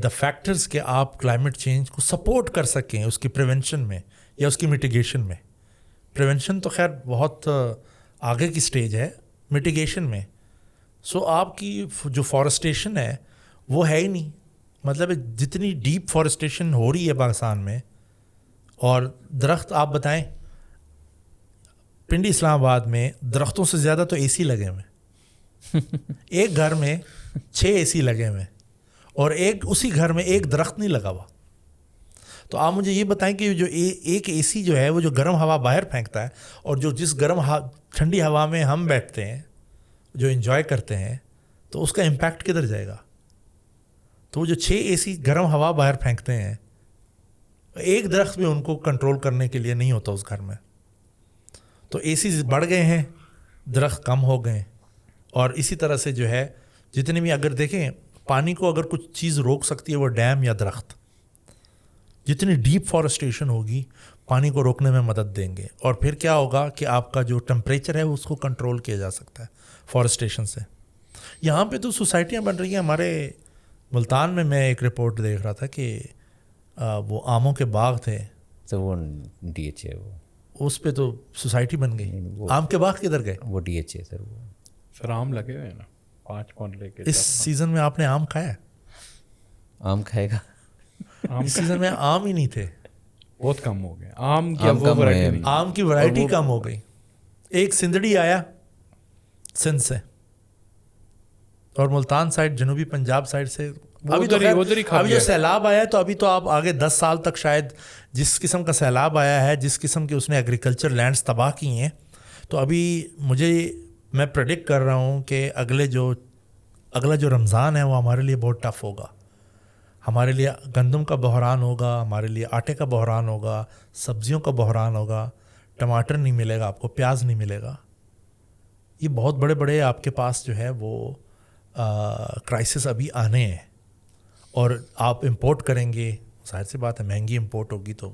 the factors کہ آپ کلائمیٹ چینج کو سپورٹ کر سکیں اس کی پریونشن میں یا اس کی میٹیگیشن میں. پریونشن تو خیر بہت آگے کی سٹیج ہے, میٹیگیشن میں سو آپ کی جو فارسٹیشن ہے وہ ہے ہی نہیں. مطلب جتنی ڈیپ فارسٹیشن ہو رہی ہے پاکستان میں, اور درخت آپ بتائیں پنڈی اسلام آباد میں درختوں سے زیادہ تو AC لگے ہوئے, ایک گھر میں 6 AC لگے ہوئے اور اسی گھر میں ایک درخت نہیں لگا ہوا. تو آپ مجھے یہ بتائیں کہ جو ایک AC جو ہے وہ جو گرم ہوا باہر پھینکتا ہے اور جو جس ٹھنڈی ہوا میں ہم بیٹھتے ہیں جو انجوائے کرتے ہیں, تو اس کا امپیکٹ کدھر جائے گا. تو وہ جو 6 AC گرم ہوا باہر پھینکتے ہیں, ایک درخت بھی ان کو کنٹرول کرنے کے لیے نہیں ہوتا اس گھر میں. تو AC بڑھ گئے ہیں, درخت کم ہو گئے. اور اسی طرح سے جو ہے جتنے بھی اگر دیکھیں پانی کو اگر کچھ چیز روک سکتی ہے وہ ڈیم یا درخت. جتنی ڈیپ فارسٹیشن ہوگی پانی کو روکنے میں مدد دیں گے, اور پھر کیا ہوگا کہ آپ کا جو ٹمپریچر ہے اس کو کنٹرول کیا جا سکتا ہے فارسٹیشن سے. یہاں پہ تو سوسائٹیاں بن رہی ہیں. ہمارے ملتان میں ایک رپورٹ دیکھ رہا تھا کہ وہ آموں کے باغ تھے,
تو وہ DH ہے, وہ
اس پہ تو سوسائٹی بن گئی. آم کے باغ کدھر گئے؟
وہ DH ہے سر. وہ
سر آم لگے ہوئے ہیں نا 5 پاؤنڈ لے کے.
اس سیزن میں آپ نے آم کھایا؟
آم کھائے گا.
اس سیزن میں آم ہی نہیں تھے,
بہت کم ہو گئے آم کی. وہ ورائٹی نہیں,
آم کی ورائٹی کم ہو گئی. ایک سندڑی آیا سندھ سے اور ملتان سائڈ جنوبی پنجاب سائڈ سے. ابھی جو سیلاب آیا ہے تو ابھی تو آپ آگے 10 سال تک شاید جس قسم کا سیلاب آیا ہے, جس قسم کے اس نے ایگریکلچر لینڈز تباہ کی ہیں, تو ابھی میں پریڈکٹ کر رہا ہوں کہ اگلا جو رمضان ہے وہ ہمارے لیے بہت ٹف ہوگا. ہمارے لیے گندم کا بحران ہوگا, ہمارے لیے آٹے کا بحران ہوگا, سبزیوں کا بحران ہوگا. ٹماٹر نہیں ملے گا آپ کو, پیاز نہیں ملے گا. یہ بہت بڑے بڑے آپ کے پاس جو ہے وہ کرائسس ابھی آنے ہیں. اور آپ امپورٹ کریں گے, ظاہر سی بات ہے مہنگی امپورٹ ہوگی تو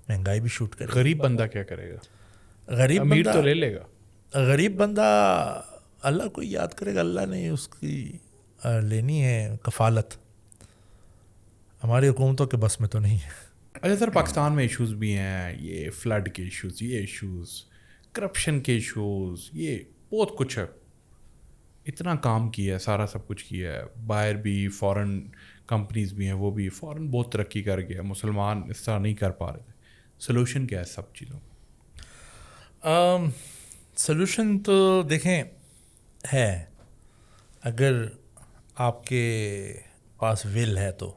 مہنگائی بھی شوٹ کرے گا.
غریب بندہ کیا کرے گا؟
غریب
امیر
بندہ
تو لے لے گا.
غریب بندہ اللہ کو یاد کرے گا. اللہ نے اس کی لینی ہے کفالت, ہماری حکومتوں کے بس میں تو نہیں ہے.
اچھا سر, پاکستان میں ایشوز بھی ہیں, یہ فلڈ کے ایشوز, یہ ایشوز کرپشن کے ایشوز, یہ بہت کچھ ہے. اتنا کام کیا ہے, سارا سب کچھ کیا ہے. باہر بھی فورن کمپنیز بھی ہیں, وہ بھی فورن بہت ترقی کر گیا. مسلمان اس طرح نہیں کر پا رہے تھے. سلوشن کیا ہے سب چیزوں کا؟
سلوشن تو دیکھیں ہے, اگر آپ کے پاس ول ہے تو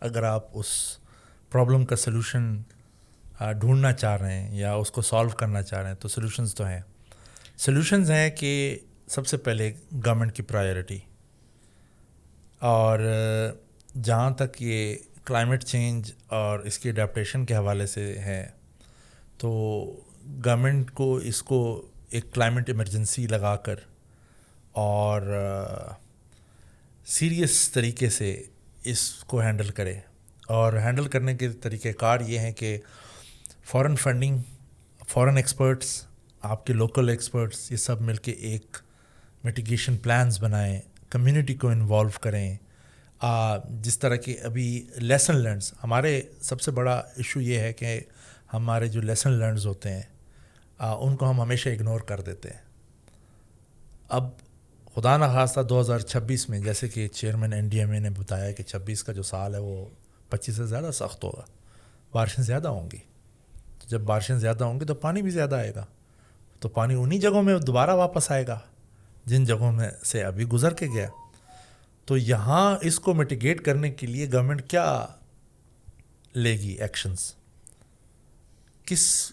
اگر آپ اس پرابلم کا سلوشن ڈھونڈنا چاہ رہے ہیں یا اس کو سالو کرنا چاہ رہے ہیں تو سلوشنز تو ہیں. سلوشنز ہیں کہ سب سے پہلے گورنمنٹ کی پرائیورٹی, اور جہاں تک یہ کلائمیٹ چینج اور اس کی اڈیپٹیشن کے حوالے سے ہے تو گورنمنٹ کو اس کو ایک کلائمیٹ ایمرجنسی لگا کر اور سیریس طریقے سے اس کو ہینڈل کرے. اور ہینڈل کرنے کے طریقہ کار یہ ہیں کہ فورن فنڈنگ, فورن ایکسپرٹس, آپ کے لوکل ایکسپرٹس, یہ سب مل کے ایک میٹیگیشن پلانز بنائیں, کمیونٹی کو انوالو کریں. جس طرح کہ ابھی لیسن لرنز, ہمارے سب سے بڑا ایشو یہ ہے کہ ہمارے جو لیسن لرنز ہوتے ہیں ان کو ہم ہمیشہ اگنور کر دیتے ہیں. اب خدا نخواستہ 2026 میں جیسے کہ چیئرمین NDMA نے بتایا کہ 26 کا جو سال ہے وہ 25 سے زیادہ سخت ہوگا, بارشیں زیادہ ہوں گی. جب بارشیں زیادہ ہوں گی تو پانی بھی زیادہ آئے گا, تو پانی انہی جگہوں میں دوبارہ واپس آئے گا جن جگہوں میں سے ابھی گزر کے گیا. تو یہاں اس کو میٹیگیٹ کرنے کے لیے گورنمنٹ کیا لے گی ایکشنز, کس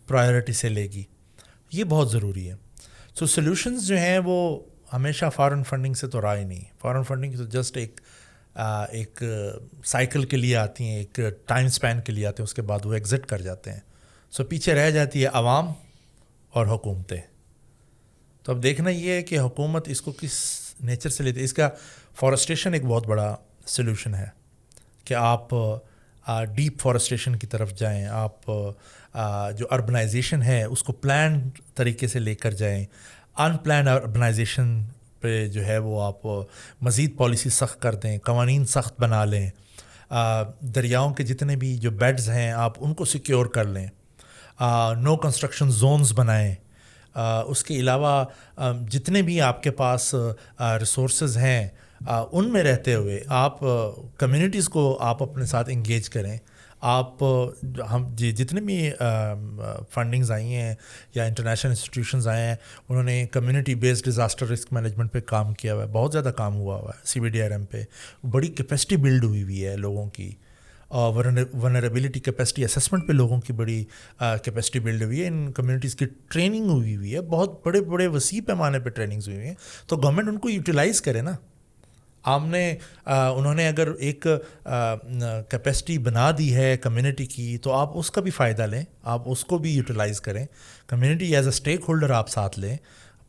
پرائیورٹی سے لے گی, یہ بہت ضروری ہے. سو سلوشنز جو ہیں وہ ہمیشہ فارن فنڈنگ سے تو رائے نہیں. فارن فنڈنگ تو جسٹ ایک سائیکل کے لیے آتی ہیں, ایک ٹائم سپین کے لیے آتے ہیں, اس کے بعد وہ ایگزٹ کر جاتے ہیں. سو پیچھے رہ جاتی ہے عوام اور حکومتیں. تو اب دیکھنا یہ ہے کہ حکومت اس کو کس نیچر سے لیتی ہے. اس کا فارسٹریشن ایک بہت بڑا سلوشن ہے کہ آپ ڈیپ فارسٹریشن کی طرف جائیں, آپ جو اربنائزیشن ہے اس کو پلان طریقے سے لے کر جائیں. ان پلان اربنائزیشن پہ جو ہے وہ آپ مزید پالیسی سخت کر دیں, قوانین سخت بنا لیں. دریاؤں کے جتنے بھی جو بیڈز ہیں آپ ان کو سیکیور کر لیں. نو کنسٹرکشن زونز بنائیں. اس کے علاوہ جتنے بھی آپ کے پاس ریسورسز ہیں ان میں رہتے ہوئے آپ کمیونٹیز کو آپ اپنے ساتھ انگیج کریں. آپ ہم جتنے بھی فنڈنگز آئی ہیں یا انٹرنیشنل انسٹیٹیوشنز آئے ہیں انہوں نے community based disaster risk management پہ کام کیا ہوا ہے, بہت زیادہ کام ہوا ہے. CBDRM پہ بڑی کیپیسٹی بلڈ ہوئی ہے لوگوں کی, اور ونریبلٹی کیپیسٹی اسسمنٹ پہ لوگوں کی بڑی کیپیسٹی بلڈ ہوئی ہے. ان کمیونٹیز کی ٹریننگ ہوئی ہے, بہت بڑے وسیع پیمانے پہ ٹریننگز ہوئی ہیں. تو گورنمنٹ ان کو یوٹیلائز کرے نا. انہوں نے اگر ایک کیپیسٹی بنا دی ہے کمیونٹی کی تو آپ اس کا بھی فائدہ لیں, آپ اس کو بھی یوٹیلائز کریں. Community as a stake holder آپ ساتھ لیں,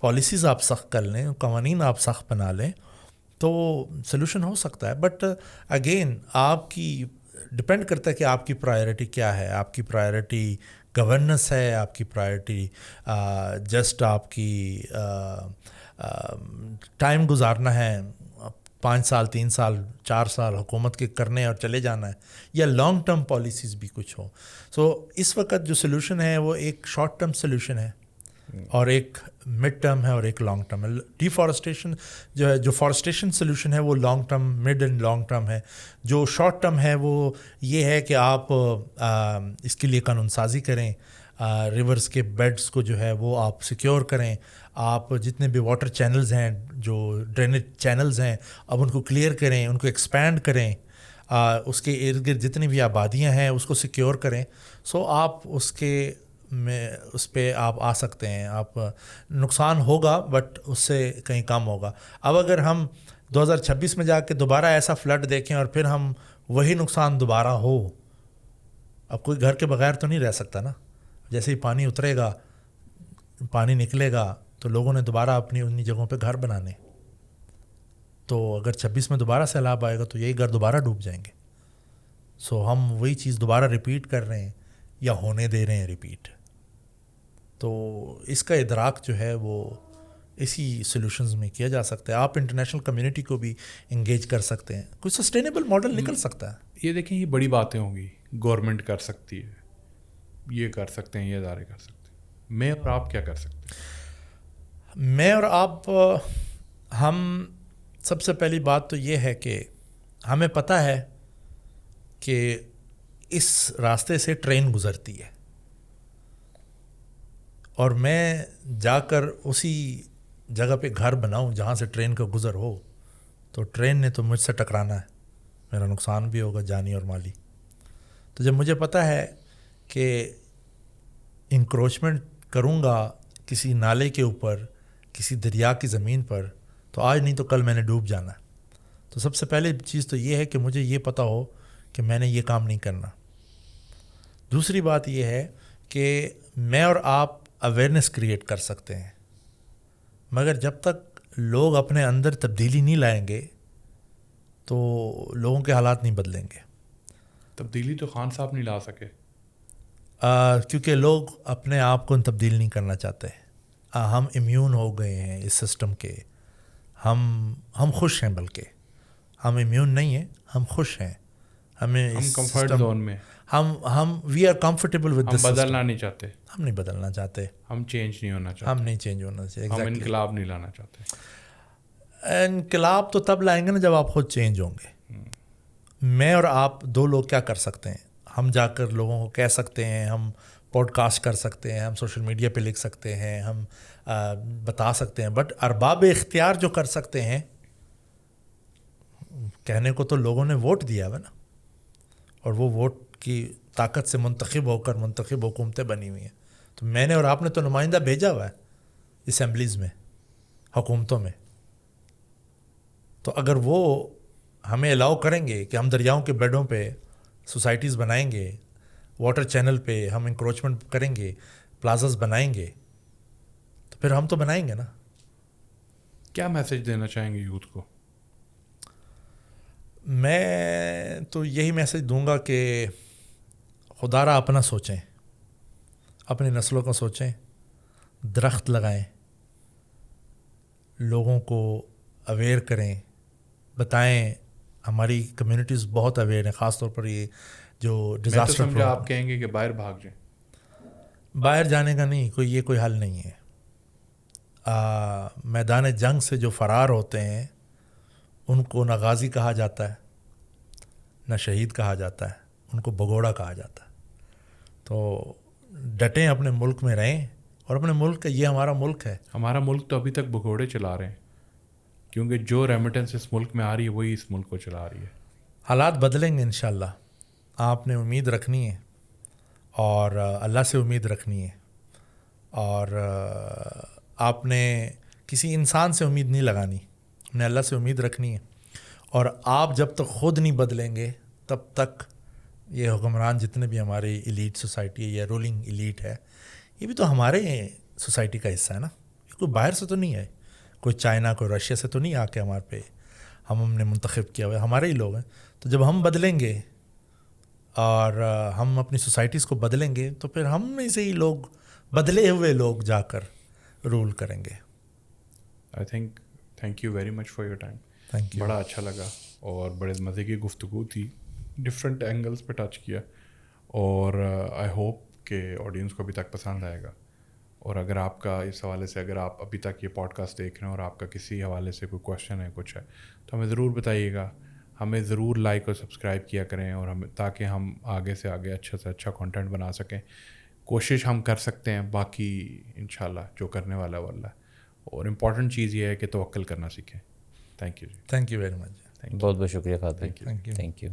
پالیسیز آپ سخت کر لیں, قوانین آپ سخت بنا لیں, تو سلوشن ہو سکتا ہے. بٹ اگین آپ کی ڈپینڈ کرتا ہے کہ آپ کی پرائیورٹی کیا ہے. آپ کی پرائیورٹی گورننس ہے, آپ کی پرائیورٹی جسٹ آپ کی ٹائم گزارنا ہے, 5 سال 3 سال 4 سال حکومت کے کرنے اور چلے جانا ہے, یا لانگ ٹرم پالیسیز بھی کچھ ہوں. سو اس وقت جو سلوشن ہے وہ ایک شارٹ ٹرم سلوشن ہے اور ایک مڈ ٹرم ہے اور ایک لانگ ٹرم ہے. ڈیفارسٹیشن جو ہے, جو فارسٹریشن سلوشن ہے وہ long term, mud and long term ہے. جو شارٹ ٹرم ہے وہ یہ ہے کہ آپ اس کے لیے قانون سازی کریں, ریورز کے بیڈز کو جو ہے وہ آپ سیکیور کریں. آپ جتنے بھی واٹر چینلز ہیں, جو ڈرینیج چینلز ہیں, اب ان کو کلیئر کریں, ان کو ایکسپینڈ کریں. اس کے ارد گرد جتنی بھی آبادیاں ہیں اس کو سیکیور کریں. سو آپ اس پہ آپ آ سکتے ہیں. آپ نقصان ہوگا بٹ اس سے کہیں کم ہوگا. اب اگر ہم 2026 میں جا کے دوبارہ ایسا فلڈ دیکھیں اور پھر ہم وہی نقصان دوبارہ ہو, اب کوئی گھر کے بغیر تو نہیں رہ سکتا نا. جیسے ہی پانی اترے گا, پانی نکلے گا, تو لوگوں نے دوبارہ اپنی انہی جگہوں پہ گھر بنانے. تو اگر 26 میں دوبارہ سیلاب آئے گا تو یہی گھر دوبارہ ڈوب جائیں گے. سو ہم وہی چیز دوبارہ ریپیٹ کر رہے ہیں یا ہونے دے رہے ہیں ریپیٹ. تو اس کا ادراک جو ہے وہ اسی سلوشنز میں کیا جا سکتا ہے. آپ انٹرنیشنل کمیونٹی کو بھی انگیج کر سکتے ہیں, کوئی سسٹینیبل ماڈل نکل سکتا ہے.
یہ دیکھیں, یہ بڑی باتیں ہوں گی, گورنمنٹ کر سکتی ہے, یہ کر سکتے ہیں, یہ ادارے کر سکتے ہیں. میں اور آپ کیا کر سکتے ہیں؟
میں اور آپ, ہم سب سے پہلی بات تو یہ ہے کہ ہمیں پتہ ہے کہ اس راستے سے ٹرین گزرتی ہے, اور میں جا کر اسی جگہ پہ گھر بناؤں جہاں سے ٹرین کا گزر ہو, تو ٹرین نے تو مجھ سے ٹکرانا ہے, میرا نقصان بھی ہوگا جانی اور مالی. تو جب مجھے پتہ ہے کہ انکروچمنٹ کروں گا کسی نالے کے اوپر، کسی دریا کی زمین پر، تو آج نہیں تو کل میں نے ڈوب جانا. تو سب سے پہلے چیز تو یہ ہے کہ مجھے یہ پتہ ہو کہ میں نے یہ کام نہیں کرنا. دوسری بات یہ ہے کہ میں اور آپ اویئرنیس کریٹ کر سکتے ہیں، مگر جب تک لوگ اپنے اندر تبدیلی نہیں لائیں گے تو لوگوں کے حالات نہیں بدلیں گے.
تبدیلی تو خان صاحب نہیں لا سکے،
کیونکہ لوگ اپنے آپ کو تبدیل نہیں کرنا چاہتے. ہم امیون ہو گئے ہیں اس سسٹم کے. ہم خوش ہیں، بلکہ ہم امیون نہیں ہیں، ہم خوش ہیں. ہمیں
ہم کمفرٹ زون میں،
ہم we are comfortable with this.
بدلنا نہیں چاہتے،
ہم نہیں بدلنا چاہتے،
ہم چینج نہیں ہونا چاہتے،
ہم نہیں چینج ہونا چاہیے.
ہم انقلاب نہیں لانا چاہتے.
انقلاب تو تب لائیں گے نا جب آپ خود چینج ہوں گے. میں اور آپ دو لوگ کیا کر سکتے ہیں؟ ہم جا کر لوگوں کو کہہ سکتے ہیں، ہم پوڈ کاسٹ کر سکتے ہیں، ہم سوشل میڈیا پہ لکھ سکتے ہیں، ہم بتا سکتے ہیں. بٹ ارباب اختیار جو کر سکتے ہیں، کہنے کو تو لوگوں نے ووٹ دیا ہے نا، اور وہ ووٹ کی طاقت سے منتخب حکومتیں بنی ہوئی ہیں. تو میں نے اور آپ نے تو نمائندہ بھیجا ہوا ہے اسمبلیز میں، حکومتوں میں. تو اگر وہ ہمیں الاؤ کریں گے کہ ہم دریاؤں کے بیڈوں پہ سوسائٹیز بنائیں گے، واٹر چینل پہ ہم انکروچمنٹ کریں گے، پلازاز بنائیں گے، تو پھر ہم تو بنائیں گے نا.
کیا میسج دینا چاہیں گے یوتھ کو؟
میں تو یہی میسج دوں گا کہ خدا را اپنا سوچیں، اپنی نسلوں کا سوچیں، درخت لگائیں، لوگوں کو اویئر کریں، بتائیں. ہماری کمیونٹیز بہت اویئر ہیں، خاص طور پر یہ جو ڈیزاسٹر.
سمجھا آپ کہیں گے کہ باہر بھاگ جائیں.
باہر جانے کا نہیں، یہ کوئی حل نہیں ہے. میدان جنگ سے جو فرار ہوتے ہیں ان کو نہ غازی کہا جاتا ہے، نہ شہید کہا جاتا ہے، ان کو بگوڑا کہا جاتا ہے. تو ڈٹیں، اپنے ملک میں رہیں، اور اپنے ملک کا، یہ ہمارا ملک ہے.
ہمارا ملک تو ابھی تک بگوڑے چلا رہے ہیں، کیونکہ جو ریمیٹنس اس ملک میں آ رہی ہے وہی اس ملک کو چلا رہی ہے. حالات
بدلیں گے انشاءاللہ. آپ نے امید رکھنی ہے، اور اللہ سے امید رکھنی ہے، اور آپ نے کسی انسان سے امید نہیں لگانی، ہم نے اللہ سے امید رکھنی ہے. اور آپ جب تک خود نہیں بدلیں گے تب تک یہ حکمران جتنے بھی ہماری ایلیٹ سوسائٹی ہے یا رولنگ ایلیٹ ہے، یہ بھی تو ہمارے سوسائٹی کا حصہ ہے نا. یہ کوئی باہر سے تو نہیں ہے، کوئی چائنا کوئی رشیا سے تو نہیں آ کے ہمارے پہ ہم نے منتخب کیا ہوا ہے، ہمارے ہی لوگ ہیں. تو جب ہم بدلیں گے اور ہم اپنی سوسائٹیز کو بدلیں گے تو پھر ہم میں سے ہی لوگ، بدلے ہوئے لوگ جا کر رول کریں گے.
I think thank you very much for your time.
Thank you.
بڑا اچھا لگا اور بڑے مزے کی گفتگو تھی، ڈفرینٹ اینگلس پہ ٹچ کیا، اور آئی ہوپ کہ آڈینس کو ابھی تک پسند آئے گا. اور اگر آپ کا اس حوالے سے، اگر آپ ابھی تک یہ پوڈ کاسٹ دیکھ رہے ہیں اور آپ کا کسی حوالے سے کوئی کویشچن ہے، کچھ ہے، تو ہمیں ضرور بتائیے گا. ہمیں ضرور لائک اور سبسکرائب کیا کریں، اور ہمیں، تاکہ ہم آگے سے آگے اچھا سے اچھا کانٹینٹ بنا سکیں. کوشش ہم کر سکتے ہیں، باقی انشاءاللہ جو کرنے والا ہے وہ اللہ. اور امپورٹنٹ چیز یہ ہے کہ توکل کرنا سیکھیں. تھینک یو جی.
Thank you very much.
بہت بہت شکریہ فہد بھائی.
Thank you.
Thank you.